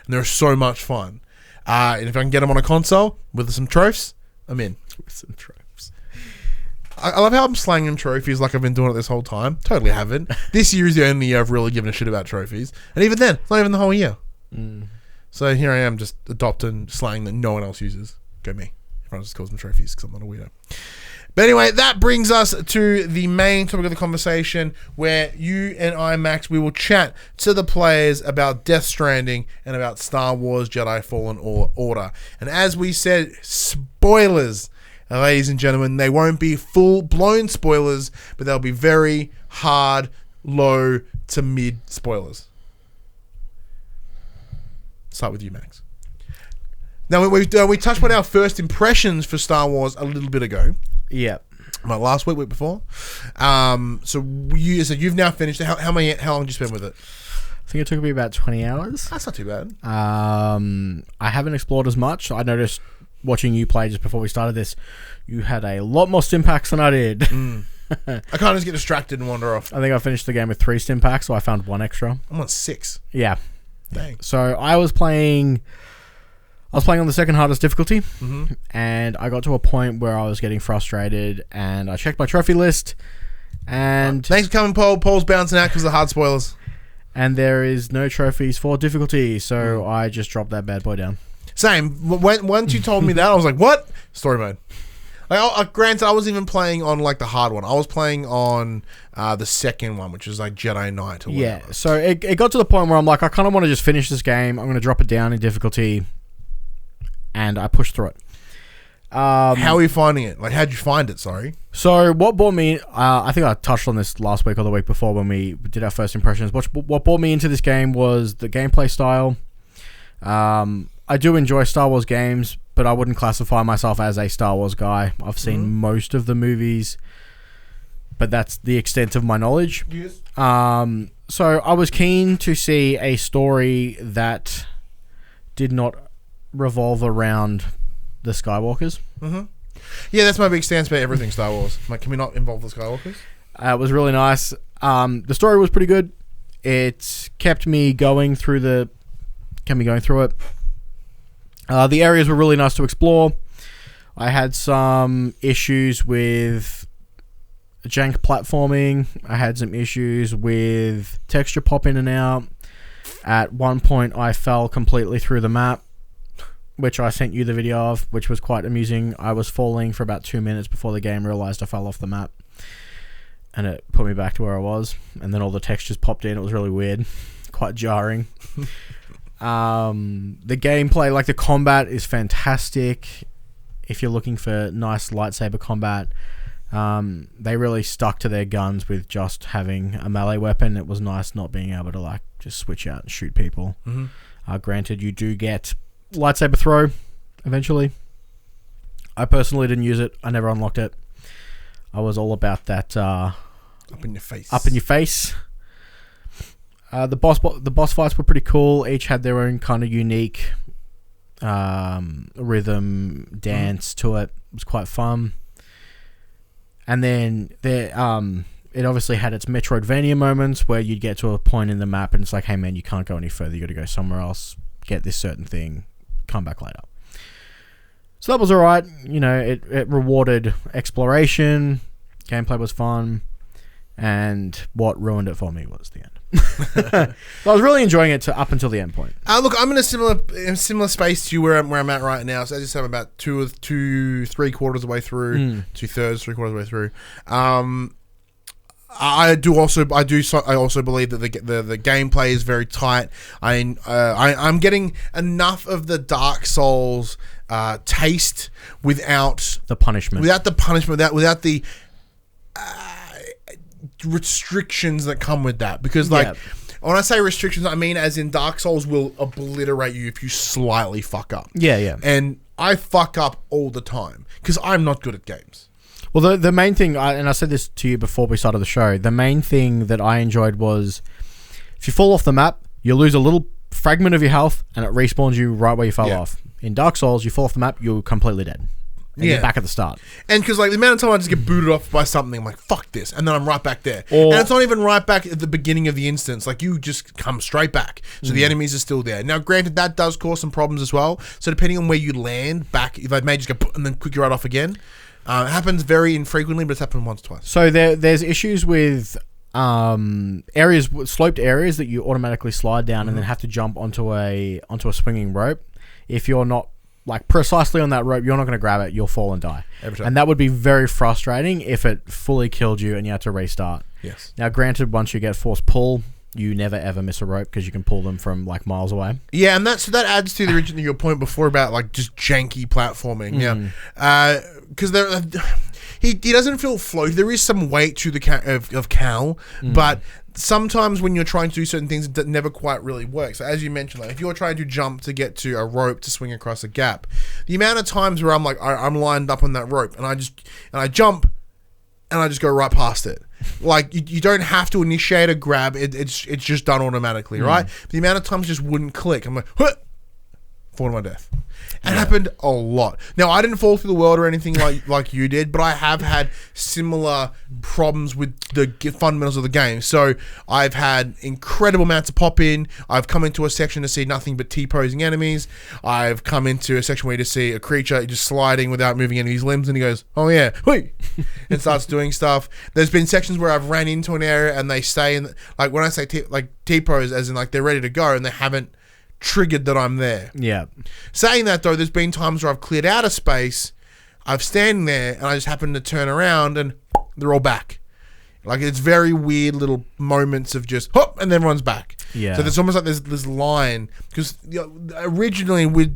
S2: they're so much fun. And if I can get them on a console with some trophies, I'm in.
S3: With some trophies.
S2: I love how I'm slanging trophies like I've been doing it this whole time. Totally haven't. This year is the only year I've really given a shit about trophies. And even then, it's not even the whole year. So here I am just adopting slang that no one else uses. Go me. Everyone just calls them trophies because I'm not a weirdo. But anyway, that brings us to the main topic of the conversation, where you and I, Max, we will chat to the players about Death Stranding and about Star Wars Jedi Fallen Order. And as we said, spoilers, ladies and gentlemen. They won't be full-blown spoilers, but they'll be very hard, low to mid spoilers? Start with you, Max. Now, we touched on our first impressions for Star Wars a little bit ago.
S3: Yeah.
S2: Like last week before. So you've now finished. How long did you spend with it?
S3: I think it took me about 20 hours.
S2: That's not too bad.
S3: I haven't explored as much. I noticed watching you play just before we started this, you had a lot more stim packs than I did.
S2: I can't just get distracted and wander off.
S3: I think I finished the game with 3 stim packs, so I found 1 extra.
S2: I'm on 6.
S3: Yeah.
S2: Dang.
S3: So I was playing on the second hardest difficulty, and I got to a point where I was getting frustrated, and I checked my trophy list, and
S2: thanks for coming, Paul. Paul's bouncing out because of the hard spoilers.
S3: And there is no trophies for difficulty, so I just dropped that bad boy down.
S2: Same. Once you told me that, I was like, what? Story mode. Like, granted, I wasn't even playing on like the hard one. I was playing on the second one, which is like Jedi Knight or whatever.
S3: Yeah, so it got to the point where I'm like, I kind of want to just finish this game. I'm going to drop it down in difficulty, and I pushed through it.
S2: How are you finding it? Like, how'd you find it? Sorry.
S3: So what brought me... I think I touched on this last week or the week before when we did our first impressions. What brought me into this game was the gameplay style. I do enjoy Star Wars games, but I wouldn't classify myself as a Star Wars guy. I've seen most of the movies, but that's the extent of my knowledge.
S2: Yes.
S3: So I was keen to see a story that did not revolve around the Skywalkers.
S2: Yeah, that's my big stance about everything Star Wars. Like, can we not involve the Skywalkers?
S3: It was really nice. The story was pretty good. It kept me going through it. The areas were really nice to explore. I had some issues with jank platforming. I had some issues with texture pop in and out. At one point, I fell completely through the map, which I sent you the video of, which was quite amusing. I was falling for about 2 minutes before the game realized I fell off the map, and it put me back to where I was, and then all the textures popped in. It was really weird, quite jarring. The gameplay, like the combat, is fantastic. If you're looking for nice lightsaber combat, they really stuck to their guns with just having a melee weapon. It was nice not being able to like just switch out and shoot people. Granted, you do get lightsaber throw eventually. I personally didn't use it. I never unlocked it. I was all about that up in your face. The boss fights were pretty cool. Each had their own kind of unique rhythm, dance to it. It was quite fun. And then it obviously had its Metroidvania moments where you'd get to a point in the map and it's like, hey man, you can't go any further. You got to go somewhere else, get this certain thing, come back later. So that was alright. You know, it rewarded exploration. Gameplay was fun. And what ruined it for me was the end. I was really enjoying it up until the end point.
S2: Look, I'm in a similar space to you where I'm at right now. So I just have about 3 quarters of the way through, 2/3, 3/4 of the way through. I also believe that the gameplay is very tight. I'm getting enough of the Dark Souls taste without
S3: the punishment,
S2: without the restrictions that come with that, because when I say restrictions, I mean as in Dark Souls will obliterate you if you slightly fuck up. And I fuck up all the time because I'm not good at games.
S3: Well, the main thing, and I said this to you before we started the show, the main thing that I enjoyed was if you fall off the map, you lose a little fragment of your health and it respawns you right where you fell off. In Dark Souls, you fall off the map, you're completely dead. And you're back at the start. And
S2: because like the amount of time I just get booted off by something, I'm like, fuck this. And then I'm right back there. And it's not even right back at the beginning of the instance. Like you just come straight back. So the enemies are still there. Now, granted, that does cause some problems as well. So depending on where you land back, if I may just go and then quick you right off again. It happens very infrequently, but it's happened once or twice.
S3: So there's issues with sloped areas that you automatically slide down and then have to jump onto a swinging rope. If you're not like precisely on that rope, you're not going to grab it, you'll fall and die.
S2: Every time.
S3: And that would be very frustrating if it fully killed you and you had to restart.
S2: Yes.
S3: Now, granted, once you get force pull, you never ever miss a rope because you can pull them from like miles away.
S2: Yeah, and that adds to your point before about like just janky platforming. Yeah. Because he doesn't feel floaty. There is some weight to the of Cal, but sometimes when you're trying to do certain things, it never quite really works. So as you mentioned, like if you're trying to jump to get to a rope to swing across a gap, the amount of times where I'm like I'm lined up on that rope and I jump and I just go right past it. Like you don't have to initiate a grab. It's just done automatically, right? The amount of times it just wouldn't click. I'm like, huh, fall to my death. It happened a lot. Now, I didn't fall through the world or anything like you did, but I have had similar problems with the fundamentals of the game. So I've had incredible amounts of pop in. I've come into a section to see nothing but T-posing enemies. I've come into a section where you just see a creature just sliding without moving any of his limbs, and he goes, oh yeah, hui, and starts doing stuff. There's been sections where I've ran into an area and they stay in, like when I say T-pose, as in like they're ready to go and they haven't triggered that I'm there.
S3: Yeah.
S2: Saying that though, there's been times where I've cleared out a space, I've standing there, and I just happen to turn around and they're all back. Like it's very weird little moments of just hop and then everyone's back.
S3: Yeah.
S2: So there's almost like this line because originally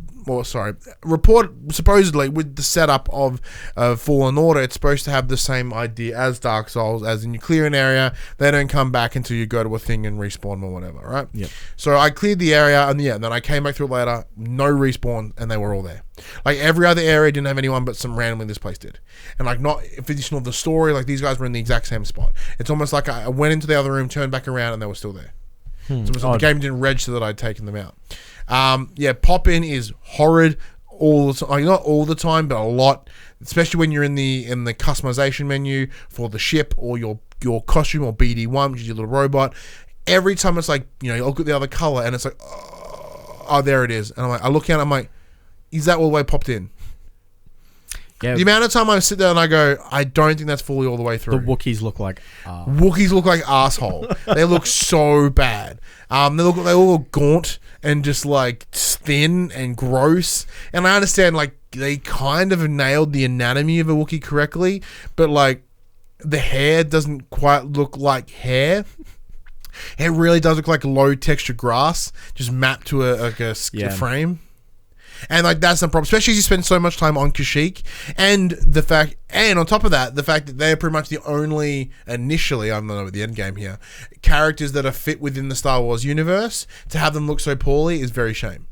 S2: supposedly with the setup of Fallen Order, it's supposed to have the same idea as Dark Souls, as in you clear an area, they don't come back until you go to a thing and respawn or whatever, right?
S3: Yep.
S2: So I cleared the area and then I came back through it later, no respawn, and they were all there. Like every other area didn't have anyone, but some randomly this place did. And like not additional of the story, like these guys were in the exact same spot. It's almost like I went into the other room, turned back around, and they were still there. So it was like the game didn't register that I'd taken them out. Pop in is horrid all the time. Not all the time, but a lot. Especially when you're in the customization menu for the ship or your costume or BD1, which is your little robot. Every time it's like, you look at the other color and it's like, oh, there it is. And I'm like, I look at it, I'm like, is that all the way popped in?
S3: Yeah.
S2: The amount of time I sit there and I go, I don't think that's fully all the way through.
S3: The Wookiees look like
S2: Wookiees look like asshole. They look so they all look gaunt and just like thin and gross. And I understand like they kind of nailed the anatomy of a Wookiee correctly, but like the hair doesn't quite look like hair. It really does look like low texture grass, just mapped to a frame. And like that's the problem, especially as you spend so much time on Kashyyyk, and on top of that, the fact that they're pretty much the only initially, I'm not over the end game here, characters that are fit within the Star Wars universe. To have them look so poorly is very shame.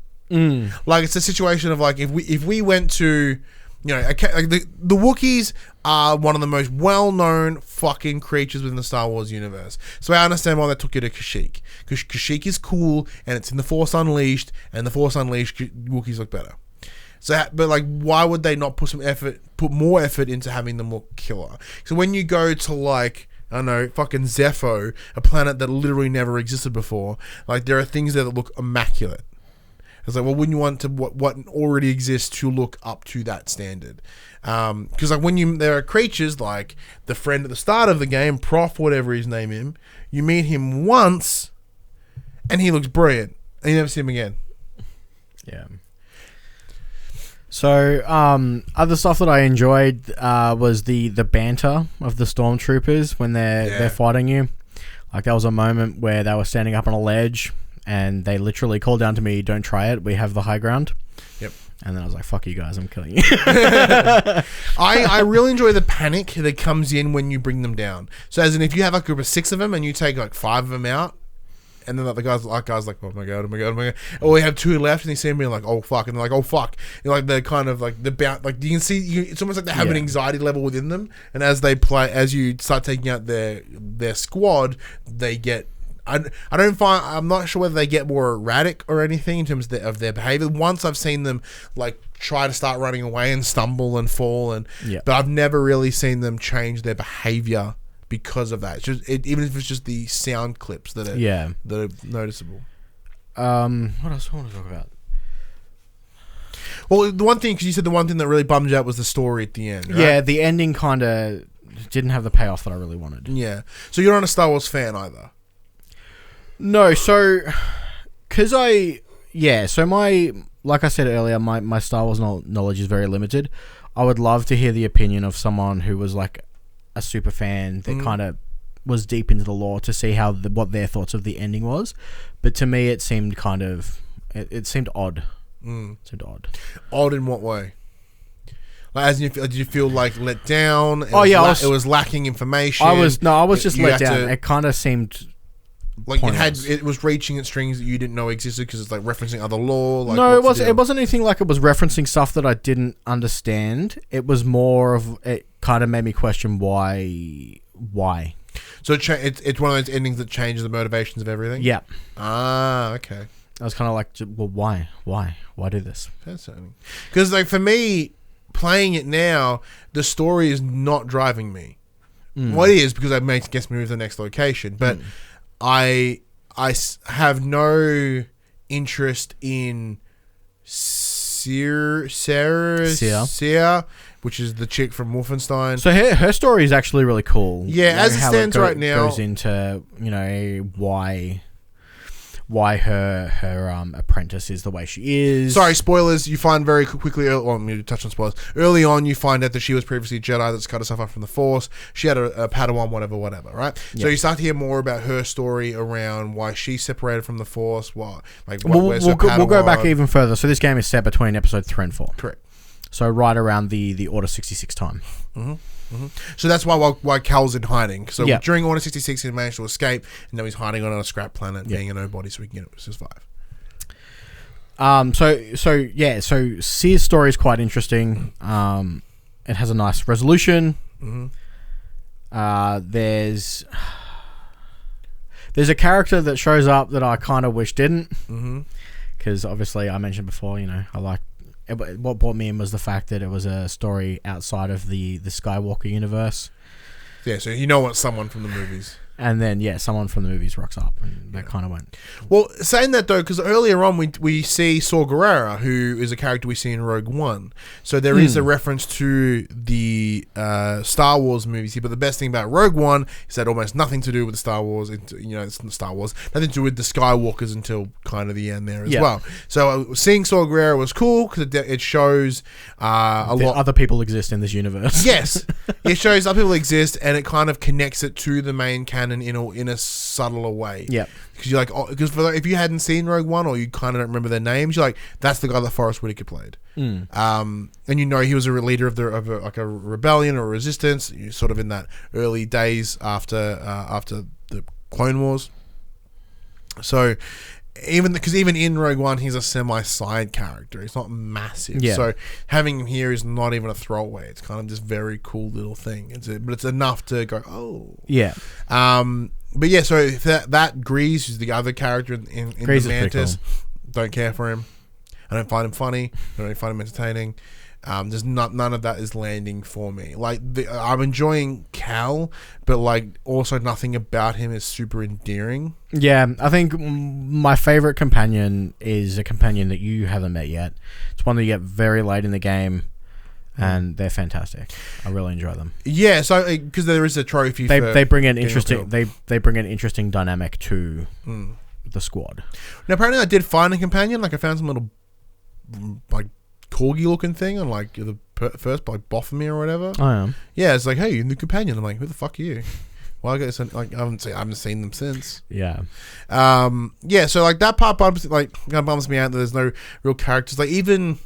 S2: Like it's a situation of like if we went to, like the Wookiees are one of the most well-known fucking creatures within the Star Wars universe. So I understand why they took you to Kashyyyk. Because Kashyyyk is cool, and it's in the Force Unleashed, and the Force Unleashed Wookiees look better. So, but like, why would they not put more effort into having them look killer? So when you go to like, I don't know, fucking Zepho, a planet that literally never existed before, like there are things there that look immaculate. It's like, well, wouldn't you want to what already exists to look up to that standard? Because like there are creatures like the friend at the start of the game, Prof, whatever his name is, you meet him once, and he looks brilliant, and you never see him again.
S3: Yeah. So, other stuff that I enjoyed was the banter of the stormtroopers when they're fighting you. Like there was a moment where they were standing up on a ledge. And they literally called down to me, don't try it, we have the high ground. Yep. And then I was like, fuck you guys, I'm killing you.
S2: I really enjoy the panic that comes in when you bring them down. So as in, if you have like a group of 6 of them and you take like 5 of them out, and then like the guys like, oh my god. Or we have 2 left and they see me like, oh fuck. And they're like, oh fuck. And like they're kind of like, like you can see, it's almost like they have an anxiety level within them. And as you start taking out their squad, they get, I'm not sure whether they get more erratic or anything in terms of their behavior. Once I've seen them like try to start running away and stumble and fall, but I've never really seen them change their behavior because of that. It's just even if it's just the sound clips that are noticeable.
S3: What else I want to talk about?
S2: Well, the one thing, because you said the one thing that really bummed you out was the story at the end, right?
S3: Yeah, the ending kind of didn't have the payoff that I really wanted.
S2: Yeah. So you're not a Star Wars fan either?
S3: No, so like I said earlier, my Star Wars knowledge is very limited. I would love to hear the opinion of someone who was like a super fan that kind of was deep into the lore to see what their thoughts of the ending was. But to me, it seemed kind of it seemed odd. It seemed odd.
S2: Odd in what way? Like, as in, did you feel like let down? It it was lacking information.
S3: I was just let down. It kind of seemed
S2: like
S3: pointless.
S2: it was reaching at strings that you didn't know existed because it's like referencing other lore. Like,
S3: no, it wasn't anything like it was referencing stuff that I didn't understand. It was more of it kind of made me question why.
S2: So it's one of those endings that changes the motivations of everything.
S3: Yeah.
S2: Ah, okay.
S3: I was kind of like, well, why do this?
S2: Fascinating. Because like for me, playing it now, the story is not driving me. Well, it is because it gets me move to the next location, but I have no interest in Sia, which is the chick from Wolfenstein.
S3: So her story is actually really cool.
S2: Yeah, as it stands right now,
S3: goes into why her apprentice is the way she is.
S2: Sorry, spoilers. You find very quickly. Well, me touch on spoilers. Early on, you find out that she was previously a Jedi that's cut herself off from the Force. She had a Padawan, whatever, right? Yep. So you start to hear more about her story around why she's separated from the Force. We'll
S3: go back even further. So this game is set between episode 3 and 4.
S2: Correct.
S3: So right around the Order 66 time.
S2: So that's why Cal's in hiding. So during Order 66, he managed to escape, and now he's hiding on a scrap planet, being a nobody, so he can survive.
S3: So Sear's story is quite interesting. It has a nice resolution. There's a character that shows up that I kind of wish didn't, because obviously I mentioned before, I like. What brought me in was the fact that it was a story outside of the Skywalker universe.
S2: Yeah, so you know what someone from the movies.
S3: And then, someone from the movies rocks up, and that kind of went.
S2: Well, saying that, though, because earlier on we see Saw Gerrera, who is a character we see in Rogue One. So there is a reference to the Star Wars movies here. But the best thing about Rogue One is that almost nothing to do with the Star Wars. It's not Star Wars. Nothing to do with the Skywalkers until kind of the end there as well. So seeing Saw Gerrera was cool because it shows a lot.
S3: Other people exist in this universe.
S2: Yes. It shows other people exist, and it kind of connects it to the main canon in a subtler way.
S3: Yeah,
S2: because you're like, if you hadn't seen Rogue One or you kind of don't remember their names, you're like, that's the guy that Forrest Whitaker played. And he was a leader of a rebellion or a resistance, sort of in that early days after the Clone Wars. So even in Rogue One, he's a semi-side character. He's not massive. Yeah. So having him here is not even a throwaway. It's kind of this very cool little thing. But it's enough to go, oh. Yeah. But yeah, so that Grease, who's the other character in the Mantis, cool. Don't care for him. I don't find him funny. I don't find him entertaining. There's none of that is landing for me. Like I'm enjoying Cal, but like also nothing about him is super endearing.
S3: Yeah, I think my favorite companion is a companion that you haven't met yet. It's one that you get very late in the game, and they're fantastic. I really enjoy them.
S2: Yeah, so because there is a trophy.
S3: They bring an interesting they bring an interesting dynamic to the squad.
S2: Now apparently I did find a companion. Like I found some little like corgi looking thing on like the first like Baphomet or whatever.
S3: I am.
S2: Yeah, it's like, hey, you're the companion. I'm like, who the fuck are you? Well, I guess like I haven't seen them since.
S3: Yeah.
S2: Yeah. So like that part bumps me out that there's no real characters. Like even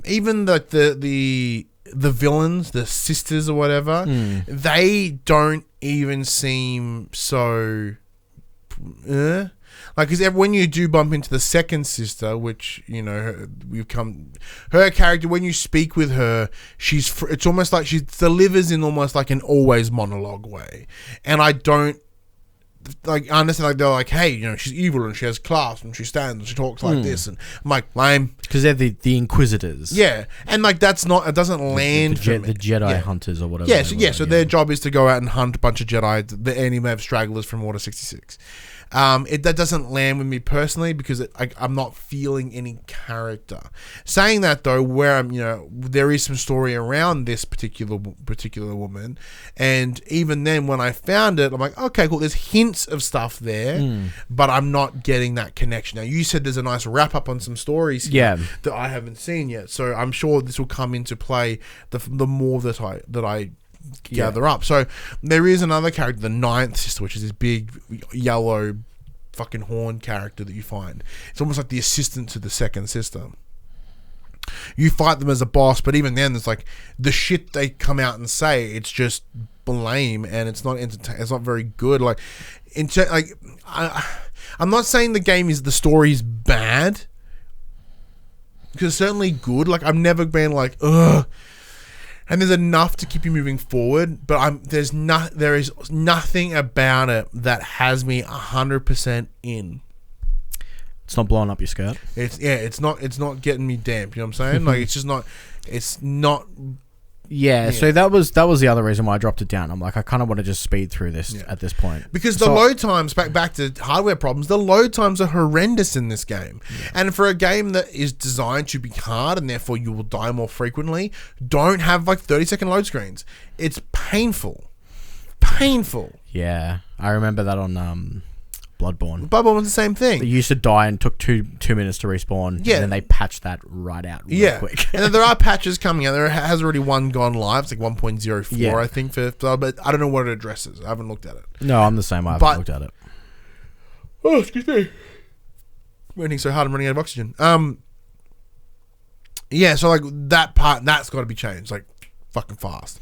S2: like the villains, the sisters or whatever, they don't even seem so. Like, because when you do bump into the second sister, which, her character, when you speak with her, it's almost like she delivers in almost like an always monologue way. And I don't, like, understand, like, they're like, hey, she's evil and she has class and she stands and she talks like this. And I'm like, lame.
S3: Because they're the Inquisitors.
S2: Yeah. And, like, it doesn't land for me.
S3: The Jedi Hunters or whatever.
S2: So their job is to go out and hunt a bunch of Jedi, the enemy of stragglers from Order 66. That doesn't land with me personally because I'm not feeling any character. Saying that though, where there is some story around this particular woman, and even then when I found it, I'm like, okay, cool. There's hints of stuff there, but I'm not getting that connection. Now you said there's a nice wrap up on some stories here that I haven't seen yet, so I'm sure this will come into play the more that I gather up. So there is another character, the ninth sister, which is this big yellow fucking horn character that you find. It's almost like the assistant to the second sister. You fight them as a boss, but even then, there's like the shit they come out and say. It's just lame, and it's not it's not very good. Like, I'm not saying the story's bad, because it's certainly good. Like, I've never been like, ugh. And there's enough to keep you moving forward, but there is nothing about it that has me 100% in.
S3: It's not blowing up your skirt.
S2: It's not getting me damp. You know what I'm saying? Like, it's not.
S3: Yeah, so that was the other reason why I dropped it down. I'm like, I kind of want to just speed through this at this point.
S2: Because the load times, back to hardware problems, the load times are horrendous in this game. Yeah. And for a game that is designed to be hard and therefore you will die more frequently, don't have like 30-second load screens. It's painful. Painful.
S3: Yeah, I remember that on Bloodborne.
S2: Bloodborne was the same thing.
S3: You used to die and took two minutes to respawn. Yeah. And then they patched that right out real quick.
S2: And then there are patches coming out. There has already one gone live. It's like 1.04, I think, but I don't know what it addresses. I haven't looked at it. No,
S3: I'm the same. I haven't looked at it.
S2: Oh, excuse me. Raining so hard, I'm running out of oxygen. Yeah, so like that part, that's got to be changed, like fucking fast.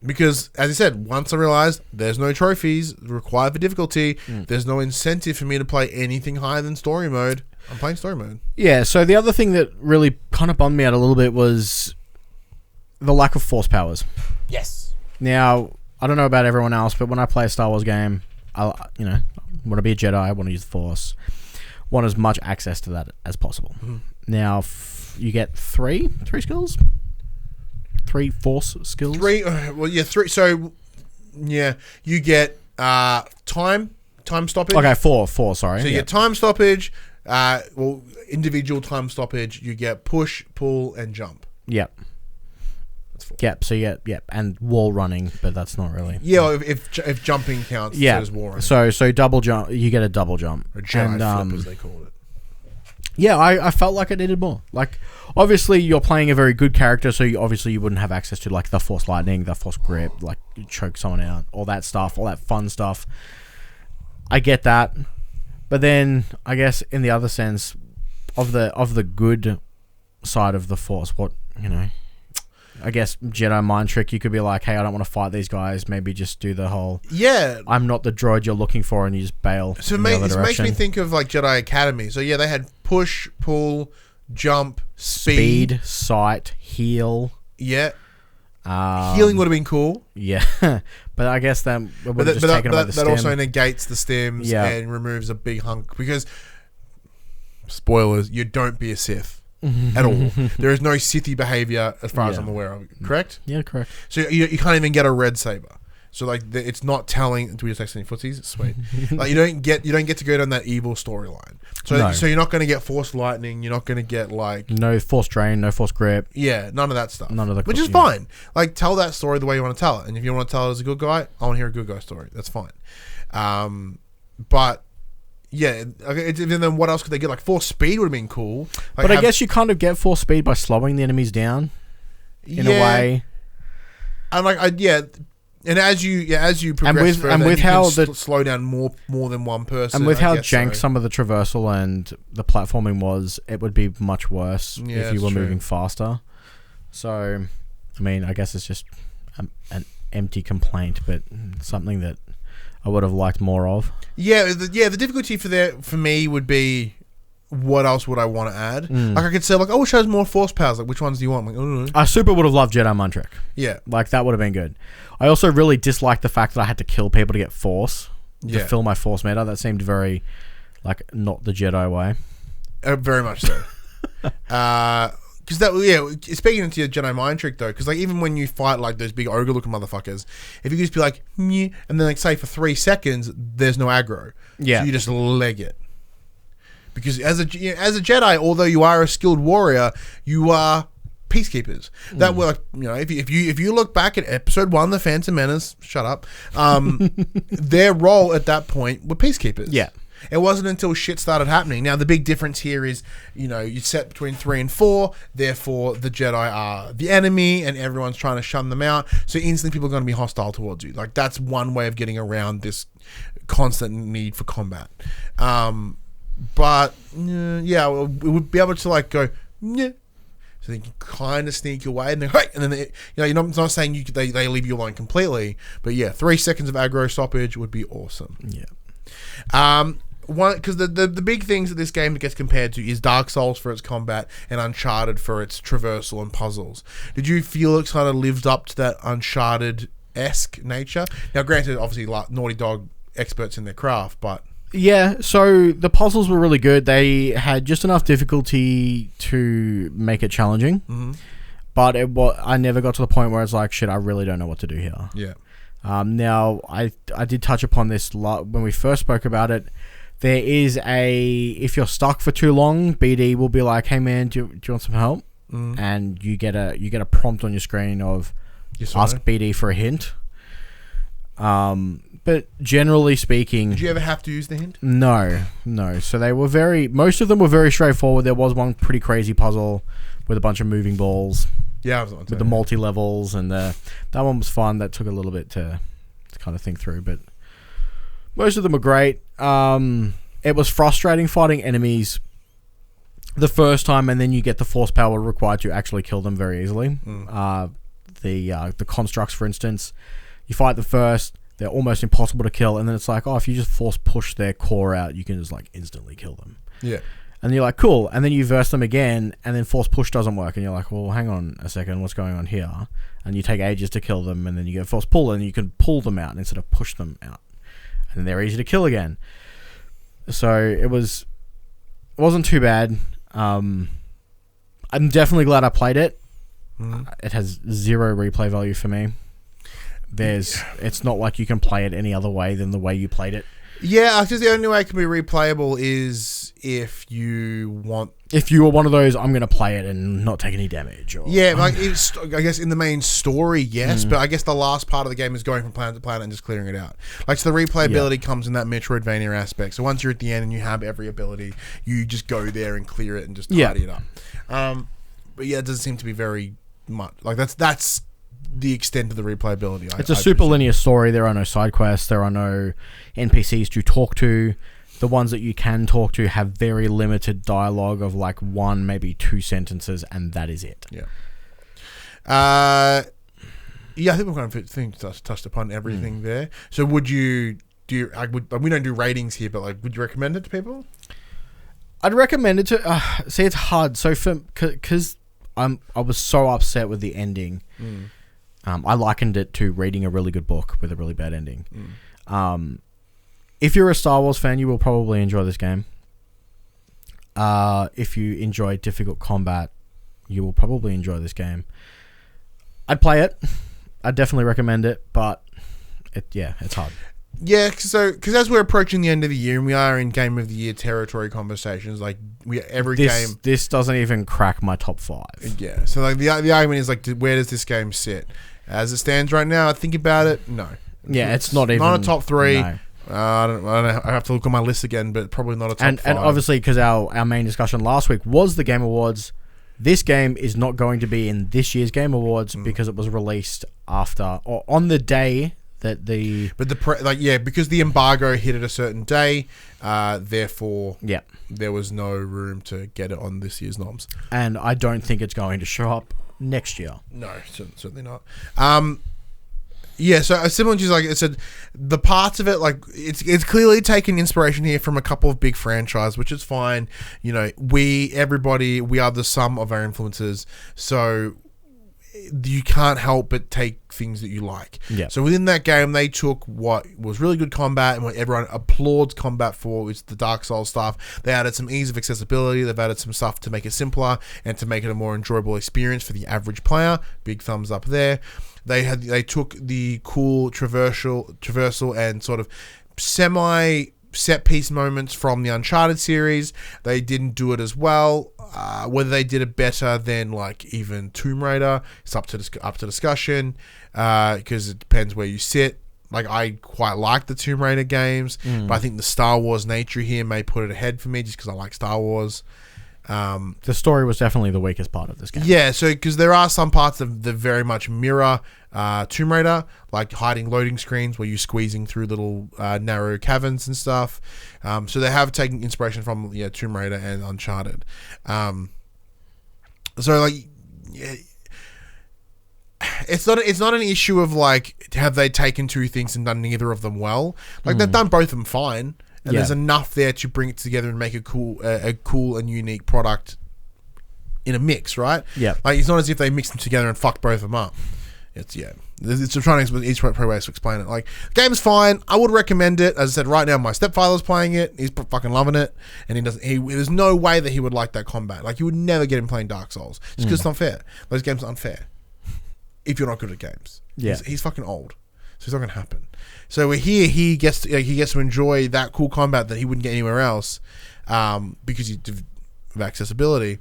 S2: Because, as I said, once I realized there's no trophies required for difficulty, there's no incentive for me to play anything higher than story mode. I'm playing story mode.
S3: Yeah, so the other thing that really kind of bummed me out a little bit was the lack of force powers.
S2: Yes.
S3: Now, I don't know about everyone else, but when I play a Star Wars game, I want to be a Jedi, I want to use the Force. Want as much access to that as possible. Mm-hmm. Now, you get three skills? 3 force skills?
S2: 3, 3. So, yeah, you get time stoppage.
S3: Okay, 4, sorry.
S2: So you get time stoppage, individual time stoppage, you get push, pull, and jump.
S3: Yep.
S2: That's 4.
S3: Yep, so you get, and wall running, but that's not really.
S2: Yeah, if jumping counts,
S3: yeah.
S2: So does wall running.
S3: So double jump, you get a double jump.
S2: Or Jedi flip, as they call it.
S3: Yeah, I felt like I needed more. Like, obviously, you're playing a very good character, so you wouldn't have access to, like, the Force Lightning, the Force Grip, like, you choke someone out, all that stuff, all that fun stuff. I get that. But then, I guess, in the other sense, of the good side of the Force, I guess Jedi mind trick, you could be like, hey, I don't want to fight these guys. Maybe just do the whole, I'm not the droid you're looking for, and you just bail.
S2: So it makes me think of like Jedi Academy. So yeah, they had push, pull, jump, speed,
S3: sight, heal.
S2: Yeah. Healing would have been cool.
S3: Yeah. But I guess that would have just taken away the stim.
S2: That also negates the stims and removes a big hunk. Because, spoilers, you don't be a Sith. At all. There is no Sithy behavior as far as I'm aware of. Correct?
S3: Yeah, correct.
S2: So you can't even get a red saber. So like it's not telling. Do we just text any footsies? Sweet. Like you don't get to go down that evil storyline. So you're not going to get Force Lightning. You're not going to get like
S3: no Force Drain, no Force Grip.
S2: Yeah, none of that stuff.
S3: None of the
S2: which is fine. Like tell that story the way you want to tell it. And if you want to tell it as a good guy, I want to hear a good guy story. That's fine. But. Yeah, then what else could they get? Like Force Speed would have been cool. Like
S3: but I guess you kind of get Force Speed by slowing the enemies down, in a way.
S2: And and as you progress further,
S3: with
S2: you
S3: how
S2: can slow down more than one person.
S3: And with how jank some of the traversal and the platforming was, it would be much worse if you were moving faster. So, I mean, I guess it's just an empty complaint, but something that I would have liked more of.
S2: Yeah, the difficulty for me would be, what else would I want to add? Like I could say, like, I wish I had more Force powers. Like, which ones do you want? Like, I don't know.
S3: I super would have loved Jedi mind trick.
S2: Yeah,
S3: like that would have been good. I also really disliked the fact that I had to kill people to get Force to fill my Force meter. That seemed very, like, not the Jedi way.
S2: Very much so. Because speaking into your Jedi mind trick though, because like even when you fight like those big ogre looking motherfuckers, if you just be like, meh, and then like say for 3 seconds there's no aggro, so you just leg it. Because as a Jedi, although you are a skilled warrior, you are peacekeepers. That were like, if you look back at episode 1, The Phantom Menace, shut up, their role at that point were peacekeepers.
S3: Yeah.
S2: It wasn't until shit started happening. Now, the big difference here is, you set between 3 and 4, therefore the Jedi are the enemy and everyone's trying to shun them out. So instantly people are going to be hostile towards you. Like, that's one way of getting around this constant need for combat. But, we would be able to, like, go, yeah. so they can kind of sneak away, and then you're not saying they leave you alone completely, but yeah, 3 seconds of aggro stoppage would be awesome.
S3: Yeah.
S2: One, because the big things that this game gets compared to is Dark Souls for its combat and Uncharted for its traversal and puzzles. Did you feel it kind of lived up to that Uncharted-esque nature? Now, granted, obviously, Naughty Dog experts in their craft, but
S3: yeah. So the puzzles were really good. They had just enough difficulty to make it challenging, but I never got to the point where it's like, shit, I really don't know what to do here.
S2: Yeah.
S3: Now I did touch upon this when we first spoke about it. There is if you're stuck for too long, BD will be like, "Hey man, do you want some help?" And you get a prompt on your screen of ask BD for a hint. But generally speaking,
S2: did you ever have to use the hint?
S3: No. So most of them were very straightforward. There was one pretty crazy puzzle with a bunch of moving balls.
S2: Yeah, I was on
S3: with the multi levels, and that one was fun. That took a little bit to kind of think through, but most of them were great. It was frustrating fighting enemies the first time, and then you get the force power required to actually kill them very easily. The constructs, for instance, you fight them first, they're almost impossible to kill, and then it's like, if you just force push their core out, you can just like instantly kill them.
S2: Yeah.
S3: And you're like, cool. And then you verse them again, and then force push doesn't work, and you're like, well, hang on a second, what's going on here? And you take ages to kill them, and then you get force pull, and you can pull them out instead of push them out. And they're easy to kill again. So it wasn't too bad. I'm definitely glad I played it. It has 0 replay value for me. It's not like you can play it any other way than the way you played it.
S2: Yeah, because the only way it can be replayable is if you
S3: were one of those, I'm going to play it and not take any damage.
S2: Yeah, like I guess in the main story, yes, but I guess the last part of the game is going from planet to planet and just clearing it out. Like, so the replayability comes in that Metroidvania aspect. So once you're at the end and you have every ability, you just go there and clear it and just tidy it up. But yeah, it doesn't seem to be very much. Like, that's the extent of the replayability.
S3: It's a super linear story. There are no side quests. There are no NPCs to talk to. The ones that you can talk to have very limited dialogue of like 1, maybe 2 sentences, and that is it.
S2: Yeah. I think we've kind of touched upon everything there. So we don't do ratings here, but like, would you recommend it to people?
S3: I'd recommend it to. See, it's hard. So because I was so upset with the ending. I likened it to reading a really good book with a really bad ending. If you're a Star Wars fan, you will probably enjoy this game. If you enjoy difficult combat, you will probably enjoy this game. I'd play it. I'd definitely recommend it, but it's hard.
S2: Yeah, because as we're approaching the end of the year and we are in Game of the Year territory conversations, like
S3: this doesn't even crack my top 5.
S2: Yeah, so like the argument is like, where does this game sit as it stands right now? I think about it. No.
S3: Yeah, it's not even
S2: a top 3.
S3: No.
S2: I don't know. I have to look on my list again, but probably not a top 5.
S3: And obviously, because our main discussion last week was the Game Awards, this game is not going to be in this year's Game Awards because it was released after or on the day that the.
S2: But because the embargo hit at a certain day, therefore, there was no room to get it on this year's noms.
S3: And I don't think it's going to show up next year.
S2: No, certainly not. Yeah, so similar to like I said, the parts of it, like it's clearly taken inspiration here from a couple of big franchises, which is fine. You know, we are the sum of our influences, so you can't help but take things that you like.
S3: Yeah.
S2: So within that game, they took what was really good combat and what everyone applauds combat for, is the Dark Souls stuff. They added some ease of accessibility. They've added some stuff to make it simpler and to make it a more enjoyable experience for the average player. Big thumbs up there. They took the cool traversal and sort of semi set piece moments from the Uncharted series. They didn't do it as well. Whether they did it better than like even Tomb Raider, it's up to discussion, because it depends where you sit. Like, I quite like the Tomb Raider games, but I think the Star Wars nature here may put it ahead for me just because I like Star Wars.
S3: The story was definitely the weakest part of this game.
S2: Yeah, so because there are some parts that very much mirror Tomb Raider, like hiding loading screens where you're squeezing through little narrow caverns and stuff. So they have taken inspiration from Tomb Raider and Uncharted. So like it's not an issue of like have they taken two things and done neither of them well. Like they've done both of them fine, and there's enough there to bring it together and make a cool and unique product in a mix, right?
S3: Yeah.
S2: Like it's not as if they mixed them together and fucked both of them up. It's trying to each way to explain it. Like the game's fine. I would recommend it. As I said, right now my stepfather's playing it. He's fucking loving it, and there's no way that he would like that combat. Like you would never get him playing Dark Souls just because it's not fair. Those games are unfair if you're not good at games.
S3: Yeah,
S2: he's fucking old, so it's not gonna happen. So we're here. He gets to enjoy that cool combat that he wouldn't get anywhere else, because of accessibility,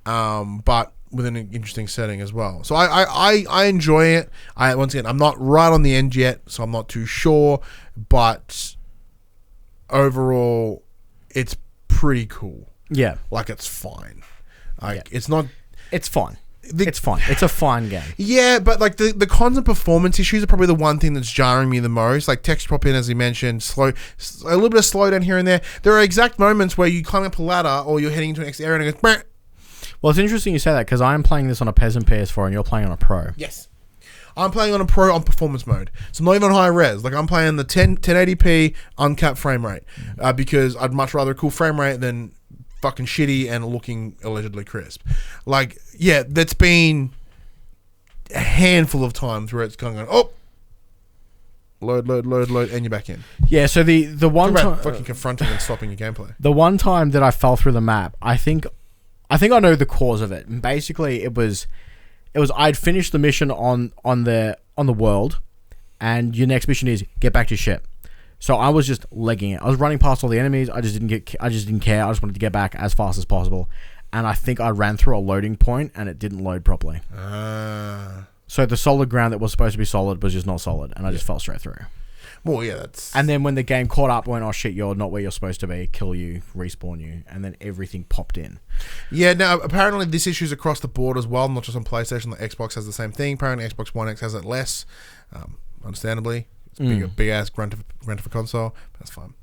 S2: but with an interesting setting as well. So I enjoy it. Once again, I'm not right on the end yet, so I'm not too sure, but overall it's pretty cool.
S3: Yeah.
S2: Like it's fine. It's not...
S3: It's fine. It's fine. It's a fine game.
S2: Yeah, but like the cons and performance issues are probably the one thing that's jarring me the most. Like text pop in, as you mentioned, a little bit of slowdown here and there. There are exact moments where you climb up a ladder or you're heading into an next area and it goes...
S3: Well, it's interesting you say that because I'm playing this on a peasant PS4 and you're playing on a Pro.
S2: Yes. I'm playing on a Pro on performance mode. So I'm not even on high res. Like I'm playing the 1080p uncapped frame rate, because I'd much rather a cool frame rate than fucking shitty and looking allegedly crisp. Like, yeah, that's been a handful of times where it's kind of going, load, and you're back in.
S3: Yeah, so the one time...
S2: fucking confronting and stopping your gameplay.
S3: The one time that I fell through the map, I think I know the cause of it. And basically, it was I'd finished the mission on the world, and your next mission is get back to ship. So I was just legging it. I was running past all the enemies. I just didn't care. I just wanted to get back as fast as possible. And I think I ran through a loading point, and it didn't load properly. So the solid ground that was supposed to be solid was just not solid, and I just fell straight through.
S2: Well, yeah, that's...
S3: And then when the game caught up, went, oh shit, you're not where you're supposed to be, kill you, respawn you, and then everything popped in.
S2: Yeah, now, apparently this issue's across the board as well, not just on PlayStation. The Xbox has the same thing. Apparently Xbox One X has it less, understandably. It's a big-ass grunt of a console. That's fine.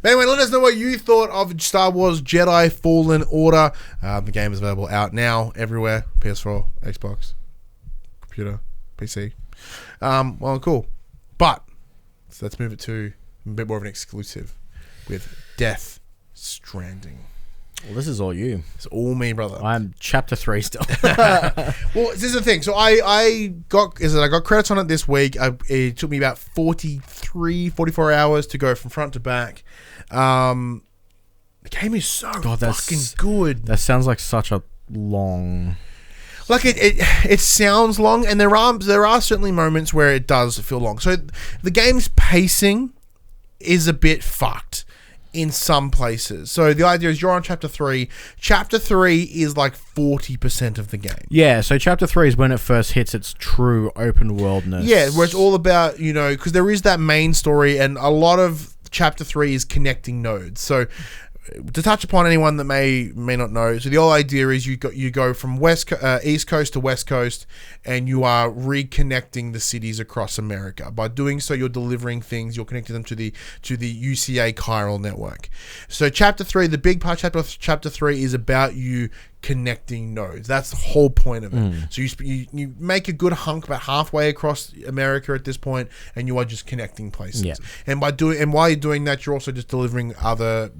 S2: But anyway, let us know what you thought of Star Wars Jedi Fallen Order. The game is available out now, everywhere. PS4, Xbox, computer, PC. Well, cool. But... so let's move it to a bit more of an exclusive with Death Stranding.
S3: Well, this is all you.
S2: It's all me, brother.
S3: I'm chapter 3 still.
S2: Well, this is the thing. So I got credits on it this week. It took me about 44 hours to go from front to back. The game is so fucking good.
S3: That sounds like such a long...
S2: Like it sounds long, and there are certainly moments where it does feel long. So the game's pacing is a bit fucked in some places. So the idea is you're on chapter 3. Chapter 3 is like 40% of the game.
S3: Yeah, so chapter 3 is when it first hits its true open worldness.
S2: Yeah, where it's all about, because there is that main story, and a lot of chapter 3 is connecting nodes. So to touch upon anyone that may not know, so the whole idea is you go from East Coast to West Coast, and you are reconnecting the cities across America. By doing so, you're delivering things. You're connecting them to the UCA chiral network. So chapter 3, the big part chapter 3 is about you connecting nodes. That's the whole point of it. So you make a good hunk about halfway across America at this point, and you are just connecting places.
S3: Yeah.
S2: And while you're doing that, you're also just delivering other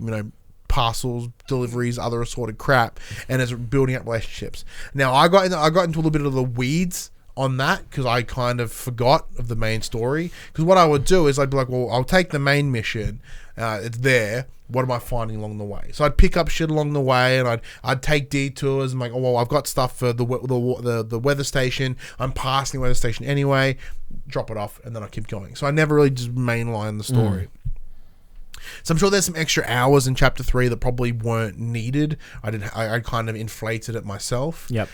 S2: parcels, deliveries, other assorted crap, and it's building up relationships. Now, I got into a little bit of the weeds on that because I kind of forgot of the main story. Because what I would do is I'd be like, well, I'll take the main mission. It's there. What am I finding along the way? So I'd pick up shit along the way, and I'd take detours and like, oh well, I've got stuff for the weather station. I'm passing the weather station anyway. Drop it off, and then I keep going. So I never really just mainline the story. So I'm sure there's some extra hours in chapter 3 that probably weren't needed. I kind of inflated it myself.
S3: Yep.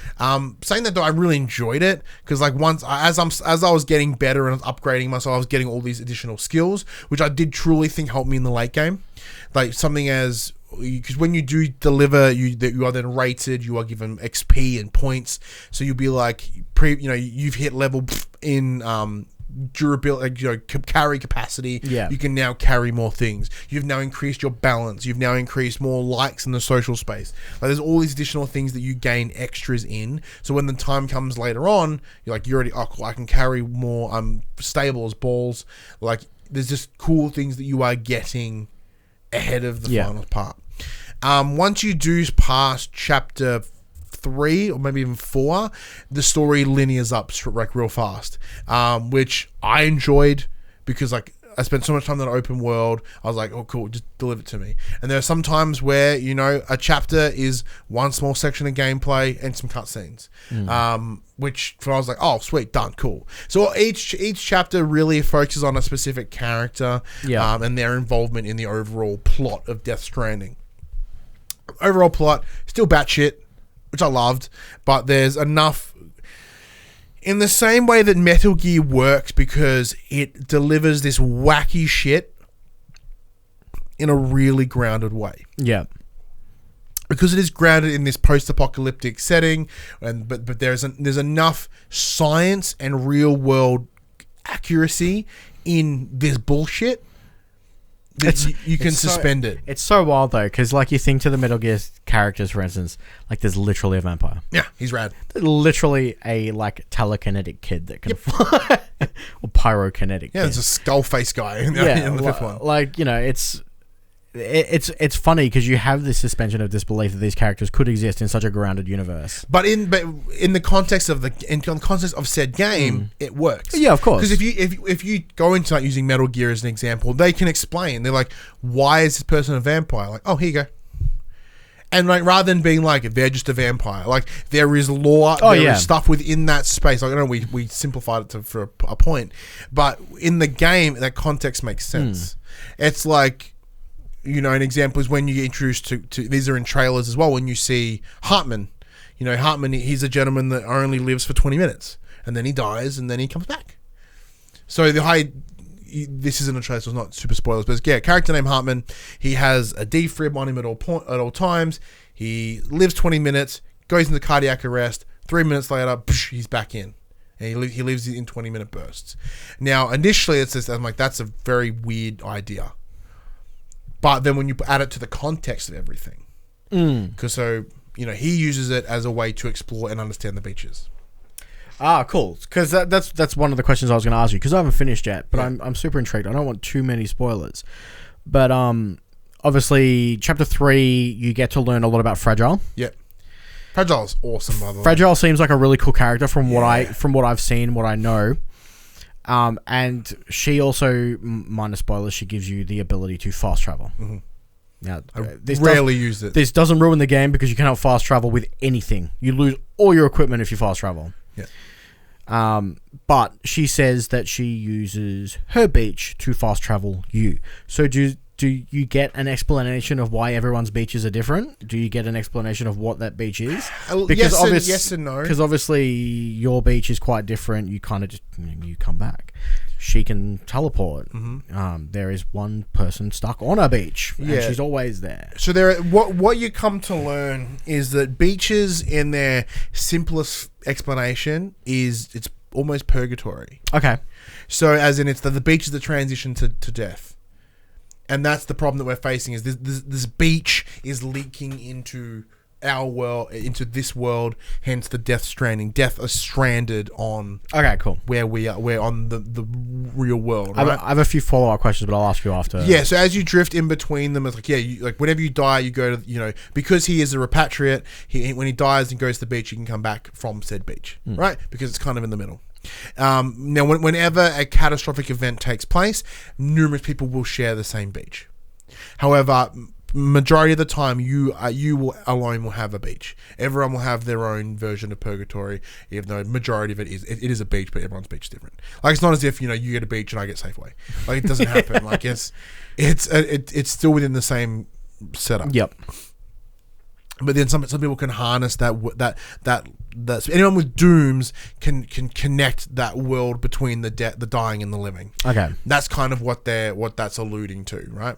S2: Saying that though, I really enjoyed it because like as I was getting better and upgrading myself, I was getting all these additional skills, which I did truly think helped me in the late game. Like something as because when you do deliver, you are then rated. You are given XP and points. So you'll be like you've hit level in durability, carry capacity.
S3: Yeah.
S2: You can now carry more things. You've now increased your balance. You've now increased more likes in the social space. Like, there's all these additional things that you gain extras in. So when the time comes later on, you're already, oh, cool, I can carry more. I'm stable as balls. Like, there's just cool things that you are getting ahead of the final part. Once you do past chapter 3 or maybe even 4, the story linears up like real fast, which I enjoyed because like I spent so much time in that open world. I was like, oh cool, just deliver it to me. And there are some times where a chapter is one small section of gameplay and some cutscenes, which I was like, oh sweet, done, cool. So each chapter really focuses on a specific character, and their involvement in the overall plot of Death Stranding. Overall plot still batshit, which I loved, but there's enough in the same way that Metal Gear works because it delivers this wacky shit in a really grounded way.
S3: Yeah.
S2: Because it is grounded in this post-apocalyptic setting, but there's enough science and real-world accuracy in this bullshit that you can suspend it.
S3: It's so wild though, because like you think to the Metal Gear characters, for instance, like there's literally a vampire.
S2: Yeah, he's rad.
S3: There's literally a like telekinetic kid that can fly, or pyrokinetic.
S2: Yeah, there's a skull face guy in the fifth one.
S3: Like it's funny because you have this suspension of disbelief that these characters could exist in such a grounded universe.
S2: But in the context of said game, it works.
S3: Yeah, of course.
S2: Because if you go into like using Metal Gear as an example, they can explain. They're like, why is this person a vampire? Like, oh, here you go. And like, rather than being like they're just a vampire, like there is lore, is stuff within that space. Like, I know we simplified it for a point, but in the game, that context makes sense. It's like, an example is when you get introduced to these are in trailers as well. When you see Hartman, Hartman, he's a gentleman that only lives for 20 minutes and then he dies and then he comes back. So this isn't a trailer, so it's not super spoilers, but character named Hartman. He has a defib on him at all times. He lives 20 minutes, goes into cardiac arrest. 3 minutes later, he's back in. And he lives in 20-minute bursts. Now, initially, I'm like, that's a very weird idea. But then when you add it to the context of everything, because he uses it as a way to explore and understand the beaches.
S3: Ah, cool. Because that's one of the questions I was going to ask you, because I haven't finished yet, but I'm super intrigued. I don't want too many spoilers. But obviously, Chapter 3, you get to learn a lot about Fragile.
S2: Yep. Fragile's awesome, by the way.
S3: Fragile seems like a really cool character from what I've seen, what I know. And she also, minor spoilers, she gives you the ability to fast travel.
S2: Mm-hmm.
S3: Now,
S2: I rarely use it.
S3: This doesn't ruin the game because you cannot fast travel with anything. You lose all your equipment if you fast travel.
S2: Yeah.
S3: But she says that she uses her beach to fast travel you. So do you get an explanation of why everyone's beaches are different? Do you get an explanation of what that beach is?
S2: Because yes and no.
S3: Because obviously your beach is quite different. You kind of just you come back. She can teleport. Mm-hmm. There is one person stuck on a beach, and she's always there.
S2: So what you come to learn is that beaches, in their simplest explanation, it's almost purgatory.
S3: Okay.
S2: So as in, it's the beach is the transition to death. And that's the problem that we're facing, is this beach is leaking into our world, into this world, hence the Death Stranding. Death is stranded on...
S3: Okay, cool.
S2: Where we are. We're on the real world, right?
S3: I have a few follow-up questions, but I'll ask you after.
S2: Yeah, so as you drift in between them, it's like, whenever you die, you go to, because he is a repatriate, when he dies and goes to the beach, he can come back from said beach, right? Because it's kind of in the middle. Now, whenever a catastrophic event takes place, numerous people will share the same beach. However, majority of the time, you alone will have a beach. Everyone will have their own version of purgatory, even though majority of it is a beach, but everyone's beach is different. Like, it's not as if you get a beach and I get Safeway. Like, it doesn't happen. Like, it's still within the same setup.
S3: Yep.
S2: But then some people can harness that anyone with dooms can connect that world between the dying and the living.
S3: Okay,
S2: that's kind of what that's alluding to, right?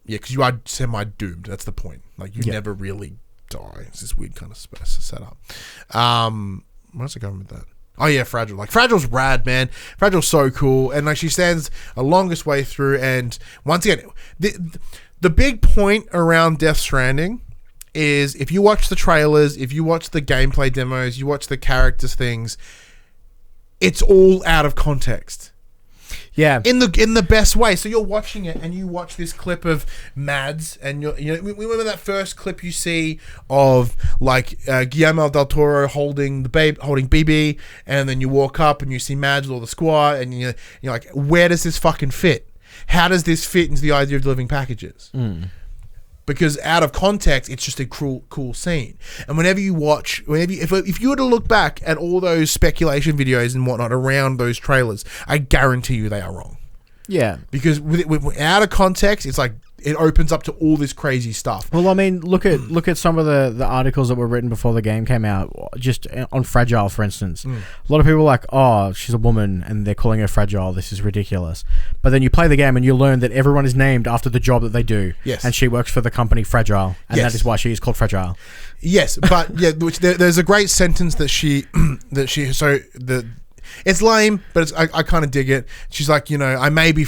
S2: Because you are semi-doomed. That's the point. Like, you never really die. It's this weird kind of setup. Where's I going with that? Oh yeah, Fragile. Like Fragile's rad, man. Fragile's so cool, and like she stands the longest way through. And once again, the big point around Death Stranding is if you watch the trailers, if you watch the gameplay demos, you watch the characters things, it's all out of context.
S3: Yeah,
S2: in the best way. So you're watching it, and you watch this clip of Mads, and you remember that first clip you see of like Guillermo del Toro holding BB, and then you walk up and you see Mads with all the squad, and you're like, where does this fucking fit? How does this fit into the idea of delivering packages? Because out of context, it's just a cool scene. And if you were to look back at all those speculation videos and whatnot around those trailers, I guarantee you they are wrong.
S3: Yeah.
S2: Because with out of context, it's like it opens up to all this crazy stuff.
S3: Well, I mean, look at some of the articles that were written before the game came out, just on Fragile, for instance. A lot of people were like, oh, she's a woman, and they're calling her Fragile. This is ridiculous. But then you play the game and you learn that everyone is named after the job that they do.
S2: Yes.
S3: And she works for the company Fragile, and that is why she is called Fragile.
S2: Yes, but yeah, there's a great sentence that it's lame, but I kind of dig it. She's like, I may be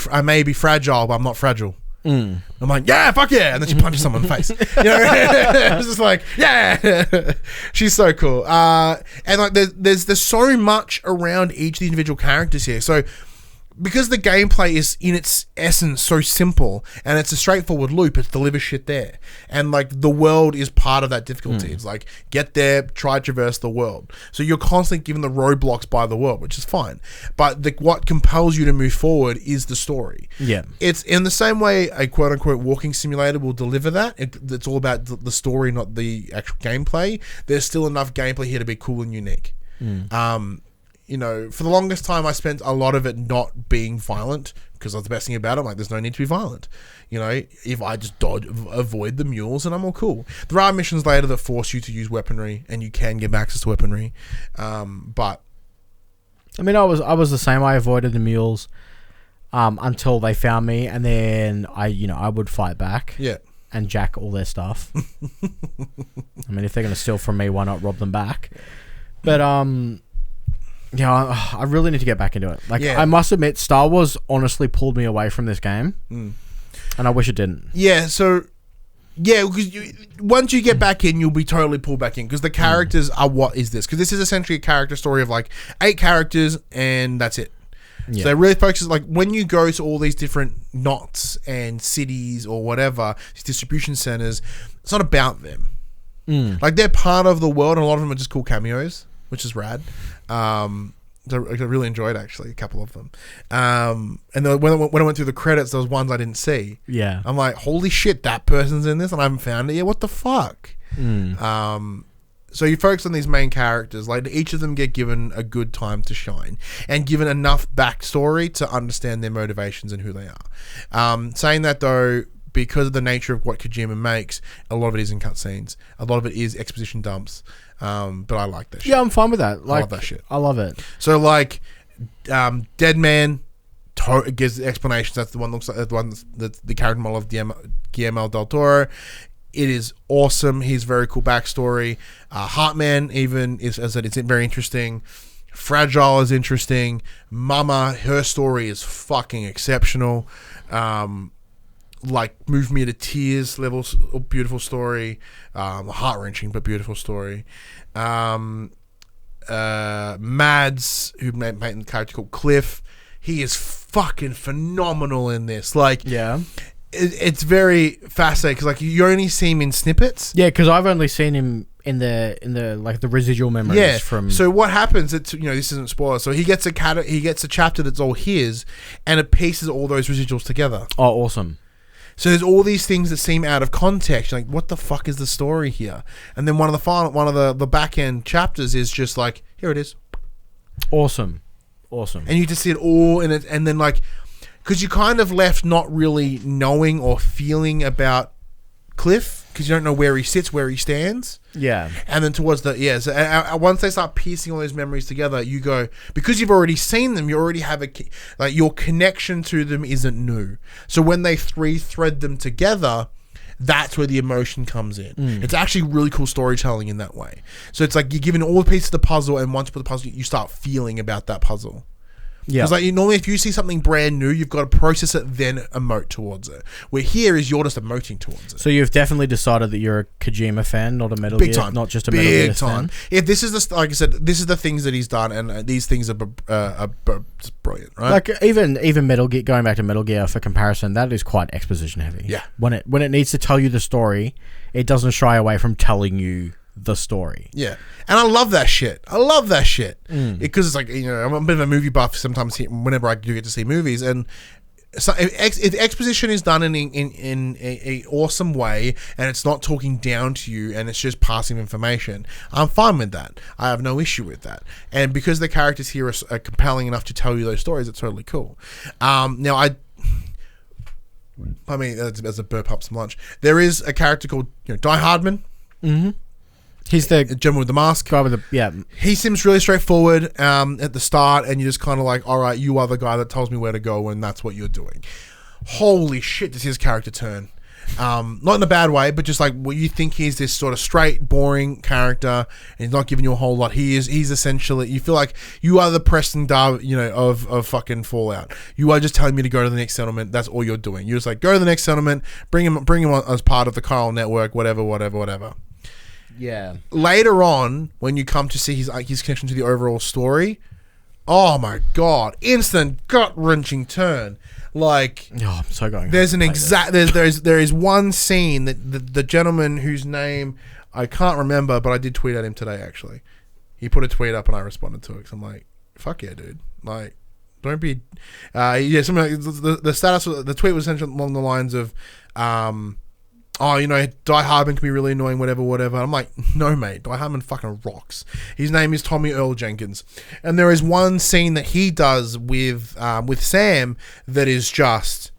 S2: fragile, but I'm not fragile. I'm like, yeah, fuck yeah, and then she punches someone in the face. It's just like, yeah, she's so cool. And like, there's so much around each of the individual characters here. So because the gameplay is in its essence so simple, and it's a straightforward loop, it's deliver shit there, and like the world is part of that difficulty. It's like get there, try to traverse the world. So you're constantly given the roadblocks by the world, which is fine. But what compels you to move forward is the story. Yeah, it's in the same way a quote unquote walking simulator will deliver that. It's all about the story, not the actual gameplay. There's still enough gameplay here to be cool and unique. For the longest time, I spent a lot of it not being violent because that's the best thing about it. Like, there's no need to be violent. If I just avoid the mules, and I'm all cool. There are missions later that force you to use weaponry, and you can get access to weaponry. But
S3: I mean, I was the same. I avoided the mules until they found me, and then I would fight back.
S2: Yeah.
S3: And jack all their stuff. I mean, if they're going to steal from me, why not rob them back? But yeah, I really need to get back into it. I must admit, Star Wars honestly pulled me away from this game, and I wish it didn't.
S2: Yeah, so because once you get back in, you'll be totally pulled back in because the characters are what is this? Because this is essentially a character story of like 8 characters, and that's it. Yeah. So it really focuses, like, when you go to all these different knots and cities or whatever, these distribution centers, it's not about them. Like, they're part of the world, and a lot of them are just cool cameos, which is rad. I really enjoyed, actually, a couple of them. And then when I went through the credits, there was ones I didn't see.
S3: Yeah.
S2: I'm like, holy shit, that person's in this, and I haven't found it yet. What the fuck? So you focus on these main characters. Like, each of them get given a good time to shine and given enough backstory to understand their motivations and who they are. Saying that, though, because of the nature of what Kojima makes, a lot of it is in cutscenes. A lot of it is exposition dumps. But I like that shit.
S3: Yeah, I'm fine with that.
S2: I love that shit.
S3: I love it.
S2: So, like, Dead Man gives explanations. That's the one looks like that's the character model of Guillermo del Toro. It is awesome. He's very cool backstory. Heartman even is, as I said, it's very interesting. Fragile is interesting. Mama, her story is fucking exceptional. Like, moved me to tears levels. Beautiful story. Heart-wrenching, but beautiful story. Mads, who made a character called Cliff, he is fucking phenomenal in this. Like,
S3: yeah.
S2: It's very fascinating because, like, you only see him in snippets.
S3: Yeah, because I've only seen him in the like the residual memories from.
S2: So what happens? It's this isn't spoiler. So he gets a chapter that's all his, and it pieces all those residuals together.
S3: Oh, awesome!
S2: So there's all these things that seem out of context. You're like, what the fuck is the story here? And then one of the back end chapters is just like, here it is.
S3: Awesome.
S2: And you just see it all in it, and then like. Because you kind of left not really knowing or feeling about Cliff because you don't know where he sits, where he stands.
S3: Yeah.
S2: And then towards so once they start piecing all those memories together, you go, because you've already seen them, you already have your connection to them isn't new. So when they thread them together, that's where the emotion comes in. It's actually really cool storytelling in that way. So it's like you're given all the pieces of the puzzle, and once you put the puzzle, you start feeling about that puzzle. Yeah, because like normally, if you see something brand new, you've got to process it, then emote towards it. Where here is you're just emoting towards it.
S3: So you've definitely decided that you're a Kojima fan, not a Metal
S2: Big
S3: Gear,
S2: time.
S3: not just a Metal Gear fan.
S2: If this is the, like I said, this is the things that he's done, and these things are brilliant, right?
S3: Like even Metal Gear, going back to Metal Gear for comparison, that is quite exposition heavy.
S2: Yeah,
S3: when it needs to tell you the story, it doesn't shy away from telling you the story.
S2: Yeah, and I love that shit. Because it's like, you know, I'm a bit of a movie buff sometimes whenever I do get to see movies, and so if exposition is done in a awesome way, and it's not talking down to you, and it's just passing information, I'm fine with that. I have no issue with that. And because the characters here are compelling enough to tell you those stories, it's totally cool. Now I mean, as a burp up some lunch, there is a character called, you know, Die Hardman.
S3: Mm-hmm. He's the
S2: gentleman with the mask.
S3: Guy with the
S2: He seems really straightforward at the start, and you're just kind of like, all right, you are the guy that tells me where to go, and that's what you're doing. Holy shit, does his character turn? Not in a bad way, but just like, well, you think he's this sort of straight, boring character, and he's not giving you a whole lot. He's essentially, you feel like you are the Preston Darby, you know, of fucking Fallout. You are just telling me to go to the next settlement. That's all you're doing. You're just like, go to the next settlement, bring him on as part of the chiral network, whatever.
S3: Yeah.
S2: Later on, when you come to see his connection to the overall story, oh my god, instant gut-wrenching turn. Like,
S3: oh, I'm so going.
S2: There's there is one scene that the gentleman whose name I can't remember, but I did tweet at him today. Actually, he put a tweet up and I responded to it. So I'm like, fuck yeah, dude. Like, don't be. Something like the status. The tweet was essentially along the lines of, oh, you know, Die Hardman can be really annoying, whatever. I'm like, no, mate, Die Hardman fucking rocks. His name is Tommy Earl Jenkins. And there is one scene that he does with Sam that is just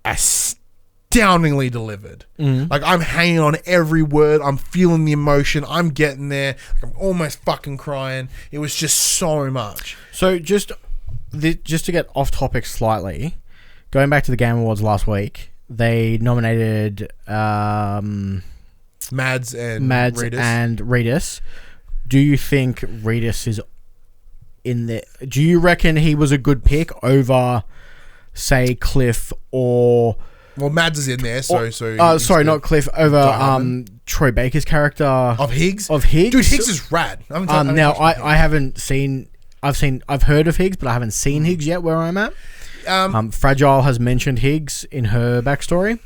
S2: astoundingly delivered. Mm-hmm. Like, I'm hanging on every word. I'm feeling the emotion. I'm getting there. Like, I'm almost fucking crying. It was just so much.
S3: So just to get off topic slightly, going back to the Game Awards last week, they nominated
S2: Mads and
S3: Redis. Do you think Redis is in there? Do you reckon he was a good pick over, say, Cliff or?
S2: Well, Mads is in there, so.
S3: Sorry, not Cliff. Over Troy Baker's character
S2: of Higgs.
S3: Of Higgs,
S2: dude, Higgs is rad.
S3: I've heard of Higgs, but I haven't seen Higgs yet. Where I'm at. Fragile has mentioned Higgs in her backstory,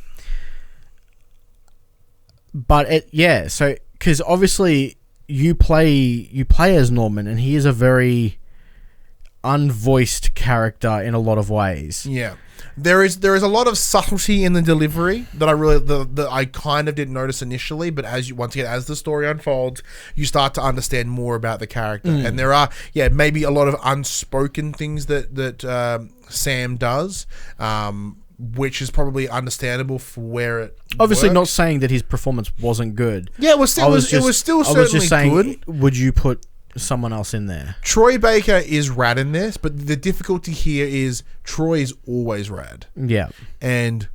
S3: but so because obviously you play as Norman, and he is a very unvoiced character in a lot of ways.
S2: Yeah, there is a lot of subtlety in the delivery that I kind of didn't notice initially, but as the story unfolds, you start to understand more about the character, and there are maybe a lot of unspoken things that Sam does, which is probably understandable for where it
S3: obviously
S2: works.
S3: Not saying that his performance wasn't good.
S2: Yeah, it was still certainly good.
S3: Would you put someone else in there?
S2: Troy Baker is rad in this, but the difficulty here is Troy is always rad.
S3: Yeah.
S2: And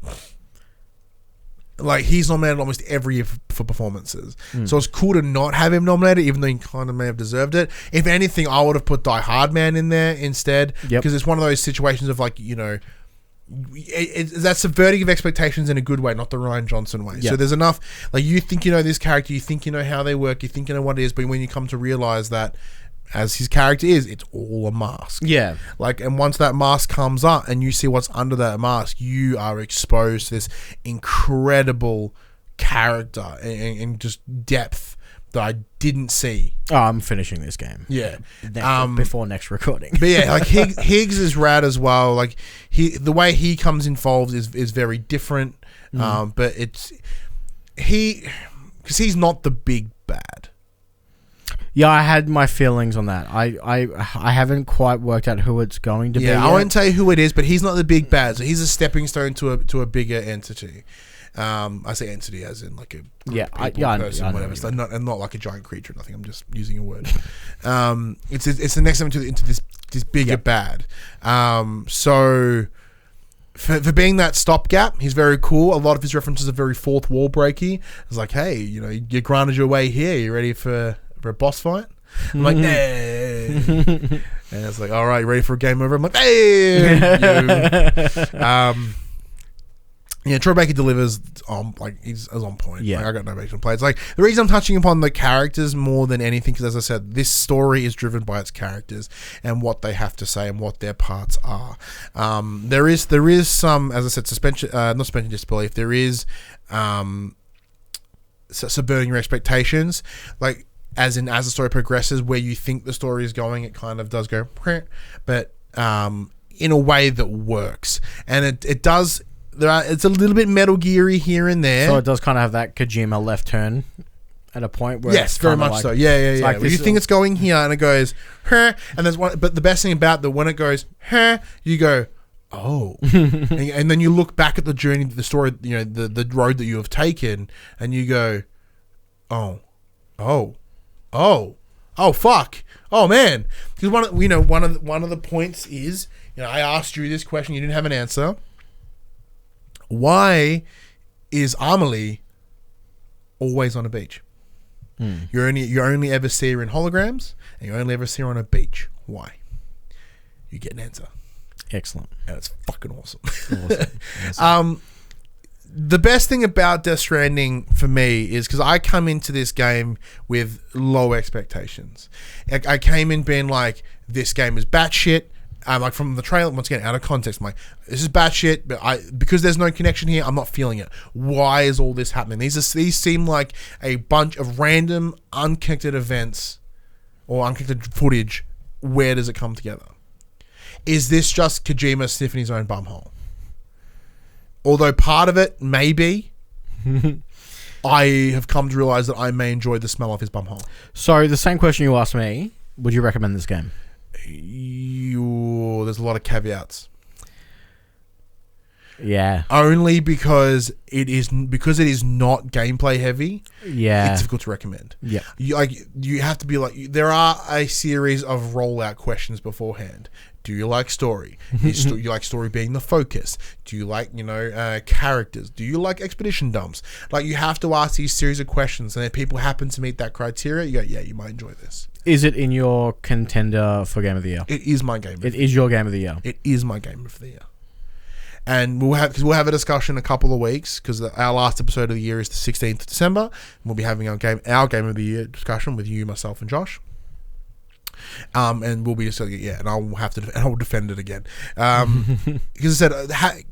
S2: like, he's nominated almost every year for performances. So it's cool to not have him nominated, even though he kind of may have deserved it. If anything, I would have put Die Hardman in there instead, because it's one of those situations of, like, you know, that's subverting of expectations in a good way, not the Rian Johnson way. So there's enough, like, you think you know this character, you think you know how they work, you think you know what it is, but when you come to realize that, as his character is, it's all a mask.
S3: Yeah.
S2: Like, and once that mask comes up and you see what's under that mask, you are exposed to this incredible character and just depth that I didn't see.
S3: Oh, I'm finishing this game.
S2: Yeah.
S3: Before next recording.
S2: But yeah, like, Higgs is rad as well. Like, the way he comes involved is very different. But because he's not the big bad.
S3: Yeah, I had my feelings on that. I haven't quite worked out who it's going to be.
S2: Yeah, I won't tell you who it is, but he's not the big bad. So he's a stepping stone to a bigger entity. I say entity as in like a group, person, whatever. So not like a giant creature or nothing. I'm just using a word. It's the next step into this bigger bad. So for being that stopgap, he's very cool. A lot of his references are very fourth wall breaky. It's like, hey, you know, you granted your way here. You ready for a boss fight? I'm like, hey. And it's like, all right, you ready for a game over? I'm like, hey. Yeah, Troy Baker delivers he's on point.
S3: Yeah.
S2: Like, I got no base play. It's like the reason I'm touching upon the characters more than anything, because as I said, this story is driven by its characters and what they have to say and what their parts are. There is some, as I said, not suspension disbelief. There is subverting your expectations, like as the story progresses, where you think the story is going, it kind of does go, but in a way that works, and it does. It's a little bit Metal Gear-y here and there.
S3: So it does kind of have that Kojima left turn at a point where
S2: yes, very much so. Yeah.
S3: Like
S2: you think it's going here and it goes, huh, and there's one. But the best thing about that, when it goes, huh, you go, oh, and then you look back at the journey, the story, you know, the road that you have taken, and you go, oh, fuck, oh man, because one of the points is, you know, I asked you this question, you didn't have an answer. Why is Amelie always on a beach? You only ever see her in holograms, and you only ever see her on a beach. Why? You get an answer.
S3: Excellent.
S2: And it's fucking awesome. The best thing about Death Stranding for me is because I come into this game with low expectations. I came in being like, this game is batshit. Like from the trailer, once again, out of context, I'm like, this is bad shit, but because there's no connection here, I'm not feeling it. Why is all this happening? These seem like a bunch of random, unconnected events or unconnected footage. Where does it come together? Is this just Kojima sniffing his own bumhole? Although part of it may be, I have come to realize that I may enjoy the smell of his bumhole.
S3: So the same question you asked me, would you recommend this game?
S2: There's a lot of caveats.
S3: Yeah.
S2: Only because it is not gameplay heavy.
S3: Yeah.
S2: It's difficult to recommend.
S3: Yeah.
S2: You have to be like, there are a series of rollout questions beforehand. Do you like story? You like story being the focus? Do you like, characters? Do you like expedition dumps? Like, you have to ask these series of questions, and if people happen to meet that criteria, you go, yeah, you might enjoy this.
S3: Is it in your contender for Game of the Year?
S2: It is my game.
S3: It is your Game of the Year.
S2: It is my Game of the Year. And we'll have a discussion in a couple of weeks, because our last episode of the year is the 16th of December. And we'll be having our game of the year discussion with you, myself, and Josh. And we'll be just and I'll defend it again. Because I said,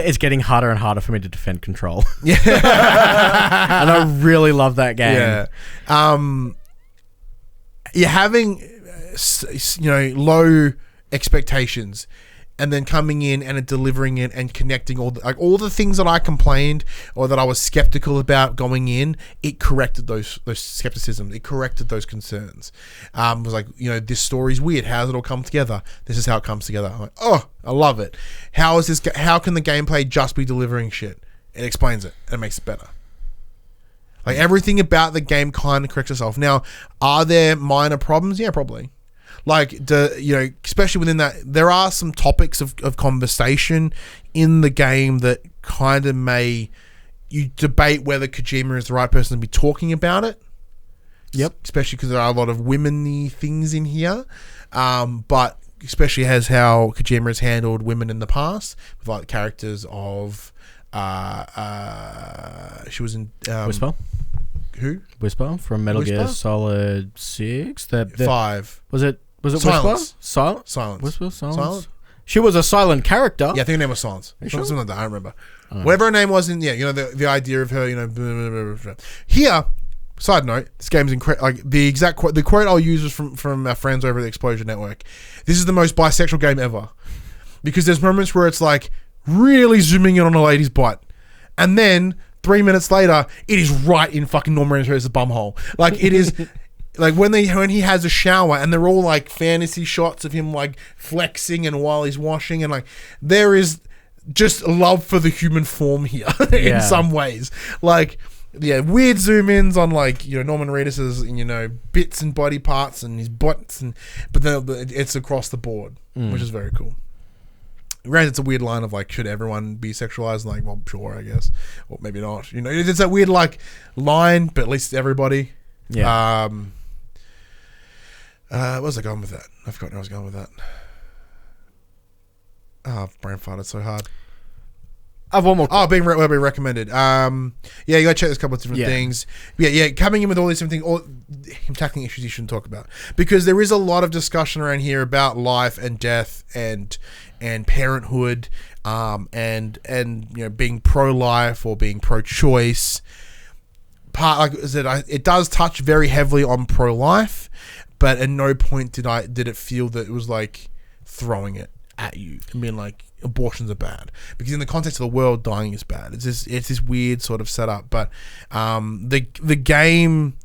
S3: it's getting harder and harder for me to defend Control.
S2: Yeah,
S3: and I really love that game.
S2: Yeah. You're having low expectations, and then coming in and delivering it and connecting all the things that I complained or that I was skeptical about going in. It corrected those skepticisms. It corrected those concerns. It was like, this story's weird. How does it all come together? This is how it comes together. I'm like, oh, I love it. How can the gameplay just be delivering shit? It explains it and it makes it better. Like, everything about the game kind of corrects itself. Now, are there minor problems? Yeah, probably. Like, especially within that, there are some topics of conversation in the game that kind of you debate whether Kojima is the right person to be talking about it.
S3: Yep.
S2: Especially because there are a lot of women-y things in here. But especially as how Kojima has handled women in the past, with like characters of... she was in...
S3: Whisper?
S2: Who?
S3: Whisper from Metal Gear Solid 6?
S2: 5.
S3: Was it
S2: Silence.
S3: Whisper?
S2: Silence.
S3: Whisper? Silence?
S2: Silence?
S3: She was a silent character.
S2: Yeah, I think her name was Silence.
S3: Sure?
S2: Something like that, I don't remember. Whatever her name was in, the idea of her, blah, blah, blah, blah. Here, side note, this game's incredible. Like, the exact quote, the quote I'll use was from our friends over at the Explosion Network. This is the most bisexual game ever. Because there's moments where it's like really zooming in on a lady's butt. And then 3 minutes later, it is right in fucking Norman Reedus' bumhole. Like, it is... Like, when he has a shower, and they're all like fantasy shots of him like flexing and while he's washing, and like, there is just love for the human form here in some ways. Like, yeah, weird zoom ins on like, Norman Reedus's, bits and body parts and his butts, but then it's across the board, which is very cool. Granted, it's a weird line of like, should everyone be sexualized? Like, well, sure, I guess, or maybe not. You know, it's that weird like line, but at least everybody.
S3: Yeah.
S2: Where was I going with that? I forgot where I was going with that. Oh, brain farted so hard.
S3: I have one more.
S2: Being recommended. Yeah, you gotta check this couple of different things. Yeah, coming in with all these different things, him tackling issues he shouldn't talk about, because there is a lot of discussion around here about life and death and parenthood, and you know, being pro-life or being pro-choice. Like I said, it does touch very heavily on pro-life, but at no point did it feel that it was like throwing it at you and being like, abortions are bad, because in the context of the world, dying is bad. It's this weird sort of setup. But the game,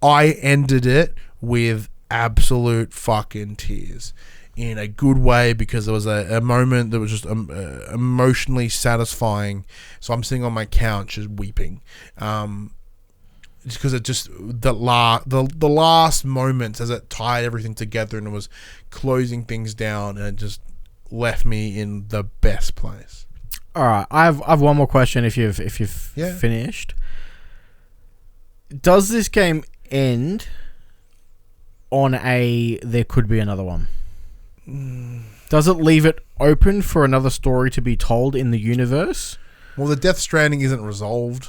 S2: I ended it with absolute fucking tears in a good way, because there was a moment that was just emotionally satisfying. So I'm sitting on my couch just weeping, just because it just the last moments as it tied everything together and it was closing things down, and it just left me in the best place.
S3: All right, I have one more question. If you've finished, does this game end on there could be another one? Does it leave it open for another story to be told in the universe?
S2: Well, the Death Stranding isn't resolved.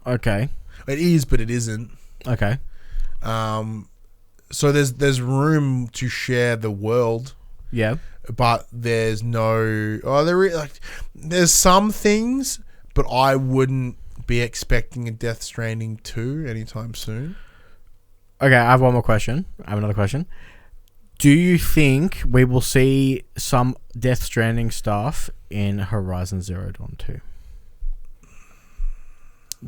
S3: Okay,
S2: it is, but it isn't.
S3: Okay.
S2: So there's room to share the world.
S3: Yeah.
S2: But there's no... there's some things, but I wouldn't be expecting a Death Stranding 2 anytime soon.
S3: Okay, I have one more question. I have another question. Do you think we will see some Death Stranding stuff in Horizon Zero Dawn 2?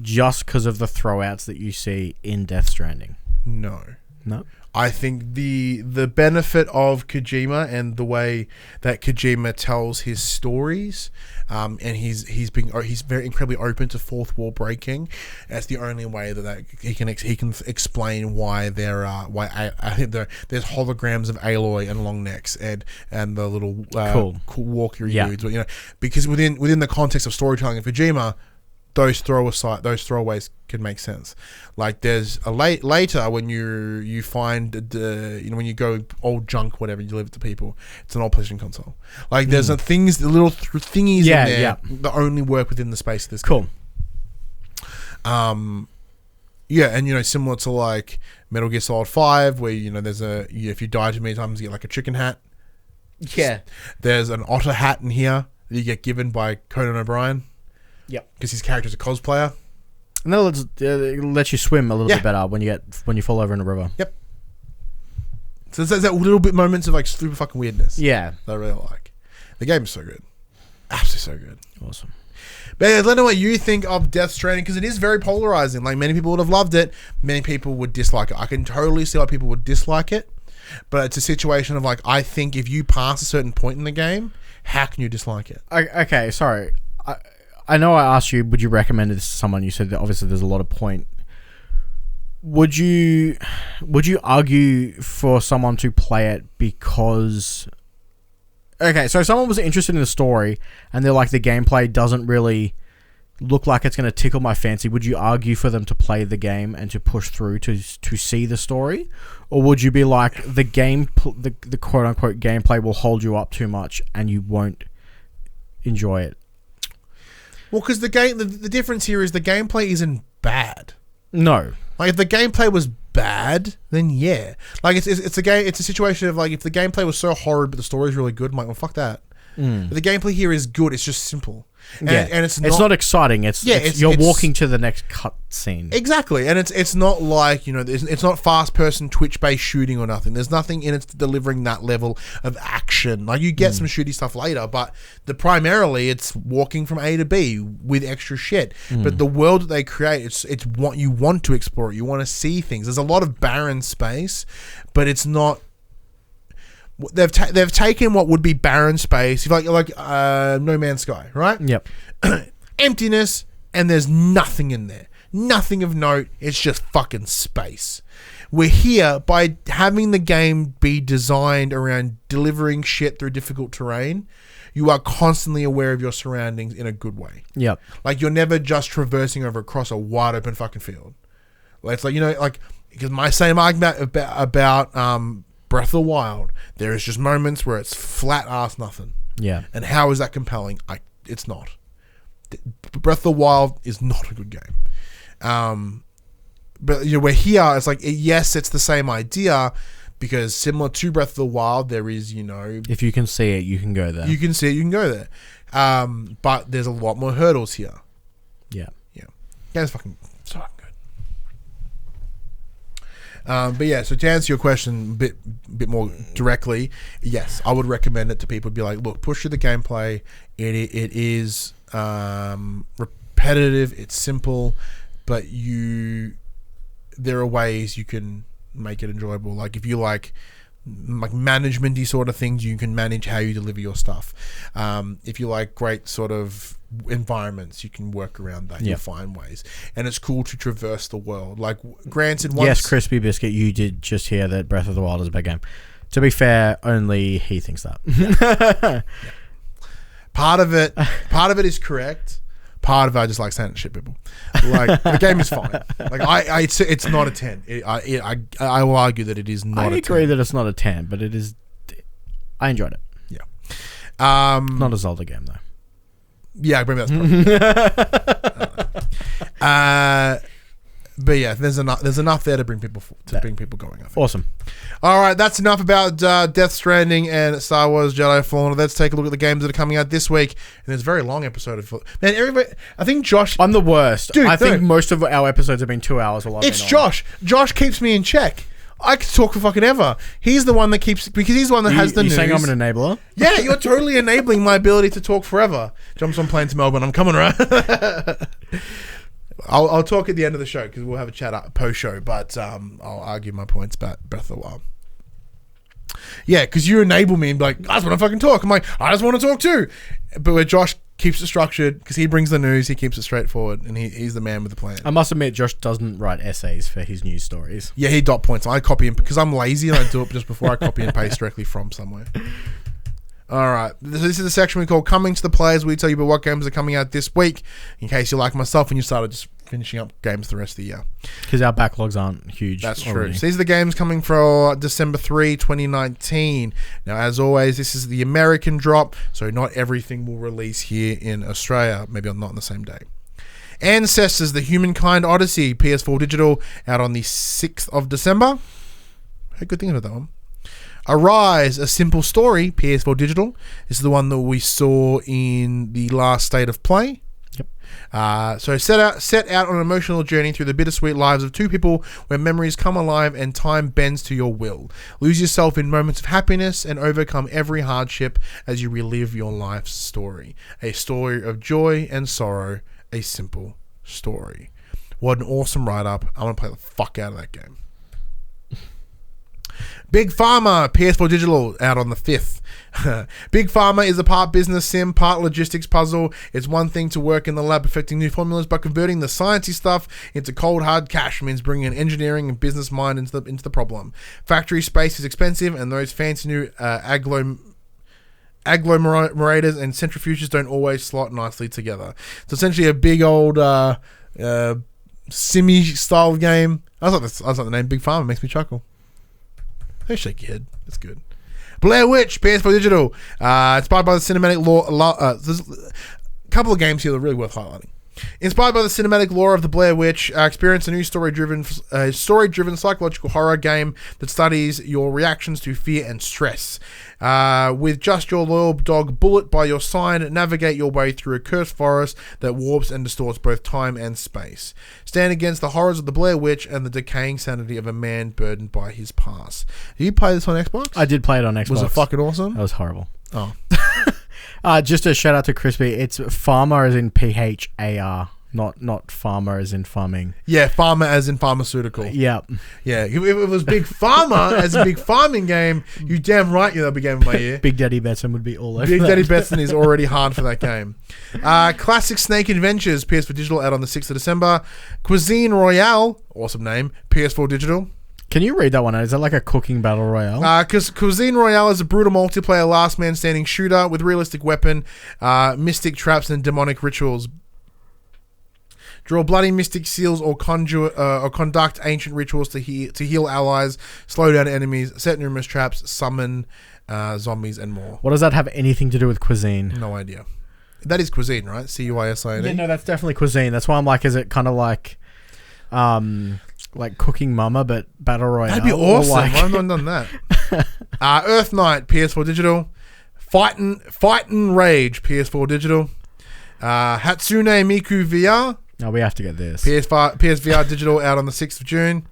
S3: Just because of the throwouts that you see in Death Stranding?
S2: No.
S3: No?
S2: I think the benefit of Kojima and the way that Kojima tells his stories, and he's very incredibly open to fourth wall breaking. That's the only way that he can explain why I think there's holograms of Aloy and long necks and the little cool walker dudes, but, you know, because within the context of storytelling of Kojima, those throwaways can make sense. Like there's a later when you find when you go old junk, whatever, you deliver it to people, it's an old PlayStation console. Like there's the little thingies in there that only work within the space of this game. And similar to like Metal Gear Solid 5, where there's if you die too many times, you get like a chicken hat.
S3: Yeah. There's
S2: an otter hat in here that you get given by Conan O'Brien.
S3: Yep.
S2: Because his character's a cosplayer.
S3: And it lets you swim a little bit better when you fall over in a river.
S2: Yep. So there's that little bit moments of like super fucking weirdness.
S3: Yeah.
S2: That I really like. The game is so good. Absolutely so good.
S3: Awesome.
S2: But let me know what you think of Death Stranding, because it is very polarizing. Like, many people would have loved it. Many people would dislike it. I can totally see why people would dislike it. But it's a situation of like, I think if you pass a certain point in the game, how can you dislike it?
S3: Okay, sorry. I know I asked you, would you recommend this to someone? You said that obviously there's a lot of point. Would you argue for someone to play it because... Okay, so if someone was interested in the story and they're like, the gameplay doesn't really look like it's going to tickle my fancy, would you argue for them to play the game and to push through to see the story? Or would you be like, the quote-unquote gameplay will hold you up too much and you won't enjoy it?
S2: Well, because the difference here is the gameplay isn't bad.
S3: No.
S2: Like, if the gameplay was bad, then yeah. Like, it's a situation of like, if the gameplay was so horrid but the story's really good, I'm like, well, fuck that. But the gameplay here is good. It's just simple. And it's not exciting.
S3: You're walking to the next cut scene.
S2: Exactly. And it's not like, it's not fast person Twitch based shooting or nothing. There's nothing in it delivering that level of action. Like, you get some shooty stuff later, but primarily it's walking from A to B with extra shit. But the world that they create, it's what you want to explore. You want to see things. There's a lot of barren space, but it's not. They've taken what would be barren space, like No Man's Sky, right?
S3: Yep.
S2: Emptiness, and there's nothing in there, nothing of note. It's just fucking space. We're here by having the game be designed around delivering shit through difficult terrain. You are constantly aware of your surroundings in a good way.
S3: Yep.
S2: Like, you're never just traversing across a wide open fucking field. Like, it's like, you know, like, because my same argument about Breath of the Wild, there is just moments where it's flat ass nothing.
S3: Yeah.
S2: And how is that compelling? It's not. Breath of the Wild is not a good game. But, you know, we're here. It's like, yes, it's the same idea, because similar to Breath of the Wild, there is, you know...
S3: If you can see it, you can go there.
S2: You can see it, you can go there. But there's a lot more hurdles here.
S3: Yeah.
S2: Yeah. Game's fucking so fucking good. But yeah, so to answer your question a bit more directly, yes, I would recommend it to people. Be like, look, push through the gameplay. It is repetitive. It's simple, but there are ways you can make it enjoyable. Like, if you like management-y sort of things, you can manage how you deliver your stuff. If you like great sort of environments, you can work around that. You'll find ways. And it's cool to traverse the world. Like, granted, once...
S3: Yes, Crispy Biscuit, you did just hear that Breath of the Wild is a big game. To be fair, only he thinks that.
S2: Yeah. Part of it is correct. Part of it, I just like saying shit, people. Like, the game is fine. Like, it's not a 10. I will argue that it is not a 10.
S3: I agree that it's not a 10, but it is... I enjoyed it.
S2: Yeah.
S3: Not a Zelda game, though.
S2: Yeah, maybe that's probably... but yeah, there's enough there to bring people going, I think.
S3: Awesome.
S2: All right, that's enough about Death Stranding and Star Wars Jedi Fallen. Let's take a look at the games that are coming out this week. And there's a very long episode of... Man, everybody... I think Josh...
S3: I'm the worst.
S2: Dude,
S3: I think most of our episodes have been 2 hours.
S2: It's Josh. Josh keeps me in check. I could talk for fucking ever. He's the one that keeps... Because he's the one that has the news.
S3: You're saying I'm an enabler?
S2: Yeah, you're totally enabling my ability to talk forever. Jumps on plane to Melbourne. I'm coming around. I'll talk at the end of the show, because we'll have a chat post-show, but I'll argue my points about Breath of the Wild. Yeah, because you enable me and be like, I just want to fucking talk. I'm like, I just want to talk too. But where Josh keeps it structured, because he brings the news, he keeps it straightforward, and he's the man with the plan.
S3: I must admit, Josh doesn't write essays for his news stories.
S2: Yeah, he dot points. I copy him, because I'm lazy and I do it just before I copy and paste directly from somewhere. All right, this is the section we call Coming to the Players. We tell you about what games are coming out this week, in case you're like myself and you started just finishing up games the rest of the year.
S3: Because our backlogs aren't huge.
S2: That's
S3: already.
S2: true. So these are the games coming for December 3, 2019. Now, as always, this is the American drop, so not everything will release here in Australia. Maybe not on the same day. Ancestors, the Humankind Odyssey, PS4 Digital, out on the 6th of December. Hey, good thing about that one. Arise, A Simple Story, PS4 Digital. This is the one that we saw in the last State of Play.
S3: Yep.
S2: So set out on an emotional journey through the bittersweet lives of two people where memories come alive and time bends to your will. Lose yourself in moments of happiness and overcome every hardship as you relive your life's story. A story of joy and sorrow. A simple story. What an awesome write-up. I want to play the fuck out of that game. Big Pharma, PS4 Digital, out on the 5th. Big Pharma is a part business sim, part logistics puzzle. It's one thing to work in the lab perfecting new formulas, but converting the sciencey stuff into cold hard cash means bringing an engineering and business mind into the problem. Factory space is expensive, and those fancy new agglomerators and centrifuges don't always slot nicely together. It's essentially a big old simmy style game. I was like the name Big Pharma makes me chuckle. Don't shake your head. That's good. Blair Witch, PS4 Digital. Inspired by the cinematic lore. There's a couple of games here that are really worth highlighting. Inspired by the cinematic lore of the Blair Witch, experience a new story-driven psychological horror game that studies your reactions to fear and stress. With just your loyal dog Bullet by your side, navigate your way through a cursed forest that warps and distorts both time and space. Stand against the horrors of the Blair Witch and the decaying sanity of a man burdened by his past. Did you play this on Xbox?
S3: I did play it on Xbox.
S2: Was it fucking awesome?
S3: That was horrible.
S2: Oh.
S3: Just a shout out to Crispy. It's Pharma as in PHAR, not Farmer as in farming.
S2: Yeah, Pharma as in pharmaceutical.
S3: Yep.
S2: Yeah, if it was Big Pharma as a big farming game, you damn right you'll be game of my year.
S3: Big Daddy Betson would be all over
S2: Big
S3: that.
S2: Daddy Betson is already hard for that game. Classic Snake Adventures, PS4 Digital, out on the 6th of December. Cuisine Royale, awesome name, PS4 Digital.
S3: Can you read that one out? Is that like a cooking battle royale?
S2: Because Cuisine Royale is a brutal multiplayer last man standing shooter with realistic weapon, mystic traps, and demonic rituals. Draw bloody mystic seals or conduct ancient rituals to heal allies, slow down enemies, set numerous traps, summon zombies, and more.
S3: What does that have anything to do with cuisine?
S2: No idea. That is cuisine, right? Cuisine.
S3: Yeah, no, that's definitely cuisine. That's why I'm like, is it kind of like Cooking Mama, but battle royale?
S2: That'd be awesome. Why have I not done that? Earth Knight, PS4 digital. Fightin' Rage, PS4 digital. Hatsune Miku VR.
S3: No, we have to get this.
S2: PSVR digital out on the 6th of June.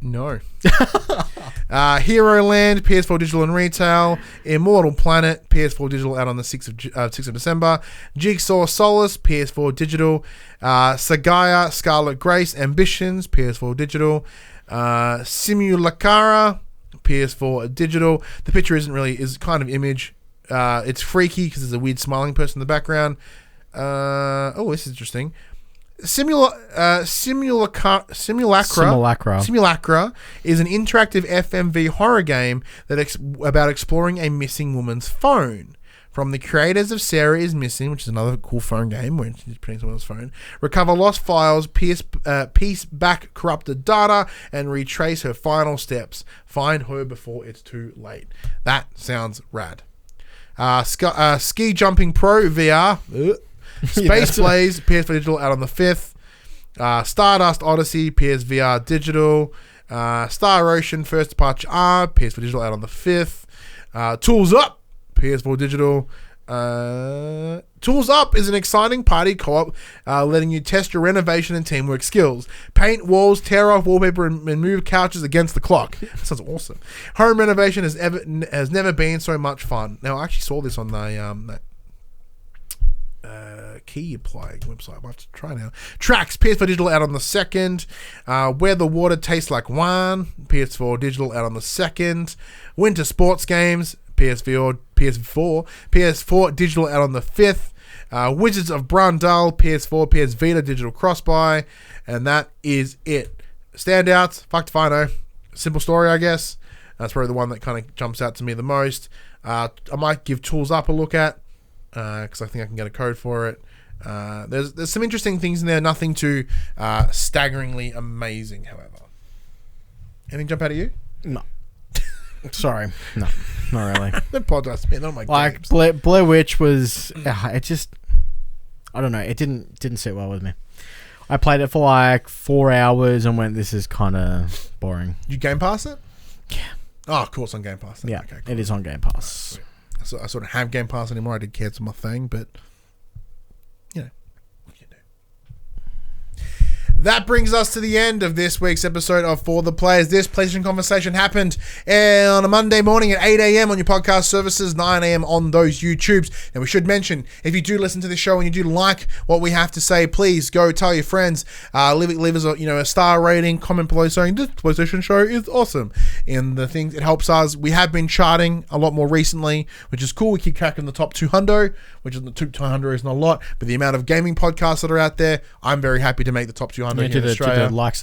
S2: No. Hero Land, PS4 digital and retail. Immortal Planet, PS4 digital out on the 6th of December. Jigsaw Solace, PS4 digital. Sagaya Scarlet Grace Ambitions, PS4 digital. Simulacra, PS4 digital. The picture is kind of image. It's freaky because there's a weird smiling person in the background. This is interesting. Simulacra is an interactive FMV horror game that about exploring a missing woman's phone. From the creators of Sarah is Missing, which is another cool phone game where she's putting someone's phone. Recover lost files, piece back corrupted data, and retrace her final steps. Find her before it's too late. That sounds rad. Ski Jumping Pro VR. Space Blaze, PS4 digital out on the 5th. Stardust Odyssey, PSVR digital. Star Ocean First Departure R, PS4 digital out on the 5th. Tools Up, PS4 digital. Tools Up is an exciting party co-op letting you test your renovation and teamwork skills. Paint walls, tear off wallpaper, and move couches against the clock. That sounds awesome. Home renovation has never been so much fun. Now, I actually saw this on the key applying website. I'll have to try now. Tracks, PS4 digital out on the 2nd. Where the Water Tastes Like Wine, PS4 digital out on the 2nd. Winter Sports Games, PS4 digital out on the 5th. Wizards of Brundle, PS4, PS Vita digital cross-buy. And that is it. Standouts, fuck if I know. Simple story, I guess. That's probably the one that kind of jumps out to me the most. I might give Tools Up a look at, because I think I can get a code for it. There's some interesting things in there. Nothing too staggeringly amazing, however. Anything jump out at you?
S3: No. Sorry. No, not really.
S2: I apologize. Man, none of my
S3: like
S2: games.
S3: Blair Witch was... it just... I don't know. It didn't sit well with me. I played it for like 4 hours and went, this is kind of boring.
S2: You Game Pass it?
S3: Yeah.
S2: Oh, of course on Game Pass.
S3: Yeah,
S2: okay, cool.
S3: It is on Game Pass.
S2: So I sort of have Game Pass anymore. I did cancel my thing, but you know, what can you do? That brings us to the end of this week's episode of For the Players. This PlayStation Conversation happened on a Monday morning at 8 a.m. on your podcast services, 9 a.m. on those YouTubes. And we should mention, if you do listen to the show and you do like what we have to say, please go tell your friends. Leave us a star rating, comment below saying this PlayStation show is awesome. And the things, it helps us. We have been charting a lot more recently, which is cool. We keep cracking the top 200, which is the top 200 is not a lot, but the amount of gaming podcasts that are out there, I'm very happy to make the top 200 in Australia.
S3: Like,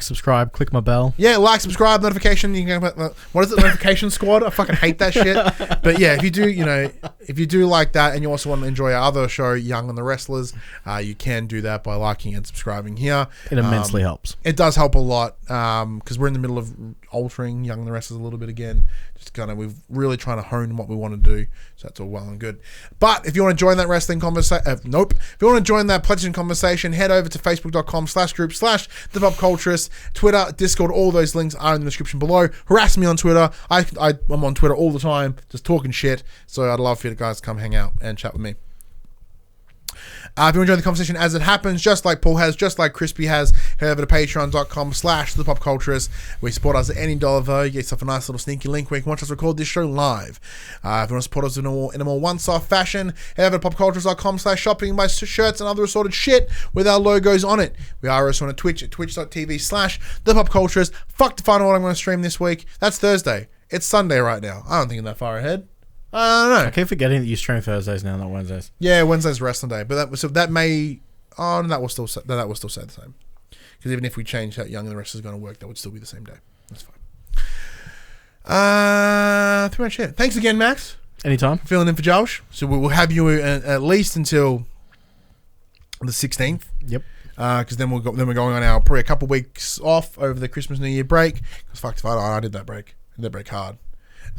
S3: subscribe, click my bell.
S2: Yeah, like, subscribe, notification. You can, what is it, notification squad? I fucking hate that shit. But yeah, if you do like that, and you also want to enjoy our other show, Young and the Wrestlers, you can do that by liking and subscribing here. It
S3: immensely helps.
S2: It does help a lot, because we're in the middle of altering Young and the Wrestlers a little bit again. Just kind of, we're really trying to hone what we want to do. So that's all well and good. But if you want to join that wrestling conversation, if you want to join that PlayStation conversation, head over to facebook.com/group/thepopculturist, Twitter, Discord, all those links are in the description below. Harass me on Twitter. I'm on Twitter all the time, just talking shit. So I'd love for you guys to come hang out and chat with me. If you enjoy the conversation as it happens, just like Paul has, just like Crispy has, head over to patreon.com/thepopculturist. We support us at any dollar though. You get yourself a nice little sneaky link where you can watch us record this show live. If you want to support us in a more one-off fashion, head over to popculturist.com/shopping, buy shirts and other assorted shit with our logos on it. We are also on Twitch at twitch.tv/thepopculturist. Fuck to find out what I'm going to stream this week. That's Thursday. It's Sunday right now. I don't think that far ahead. I don't know.
S3: I keep forgetting that you stream Thursdays now, not Wednesdays.
S2: Yeah, Wednesday's wrestling day, but that will still say the same. Because even if we change that Young and the Restless is going to work, that would still be the same day. That's fine. Pretty much it. Thanks again, Max.
S3: Anytime.
S2: Filling in for Josh. So we'll have you at least until the 16th.
S3: Yep.
S2: Because then we're going on our probably a couple weeks off over the Christmas New Year break. Because fuck, I did that break. I did that break hard.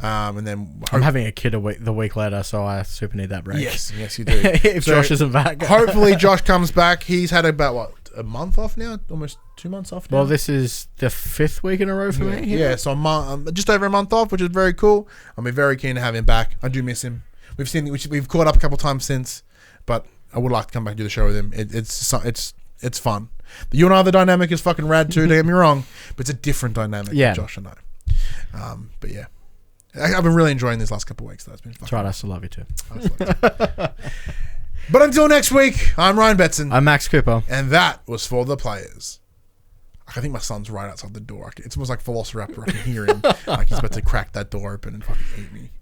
S2: And then
S3: I'm having a kid the week later, so I super need that break.
S2: Yes, you do.
S3: If Josh isn't back.
S2: Hopefully Josh comes back. He's had about a month off now, almost 2 months off now.
S3: Well, this is the 5th week in a row for me.
S2: Yeah, so I'm just over a month off, which is very cool. I'm very keen to have him back. I do miss him. We've caught up a couple times since, but I would like to come back and do the show with him. It's fun. You and I, the dynamic is fucking rad too. Don't get me wrong, but it's a different dynamic.
S3: Yeah,
S2: with Josh and I. But yeah, I've been really enjoying this last couple of weeks. That's been fun.
S3: That's right. I still love you too.
S2: But until next week, I'm Ryan Betson.
S3: I'm Max Cooper,
S2: and that was For the Players. I think my son's right outside the door. It's almost like Velociraptor. I can hear him like he's about to crack that door open and fucking eat me.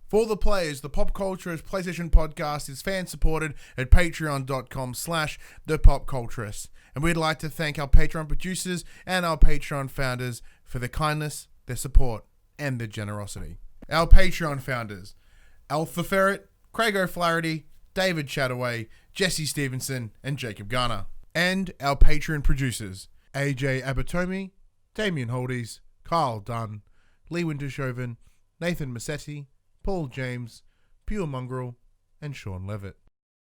S2: For the Players, the Pop Culturist PlayStation podcast is fan-supported at patreon.com/thepopculturist. And we'd like to thank our Patreon producers and our Patreon founders for their kindness, their support, and their generosity. Our Patreon founders: Alpha Ferret, Craig O'Flaherty, David Chataway, Jesse Stevenson, and Jacob Garner. And our Patreon producers: AJ Abatomi, Damien Holdies, Kyle Dunn, Lee Wintershoven, Nathan Massetti, Paul James, Pure Mongrel, and Sean Levitt.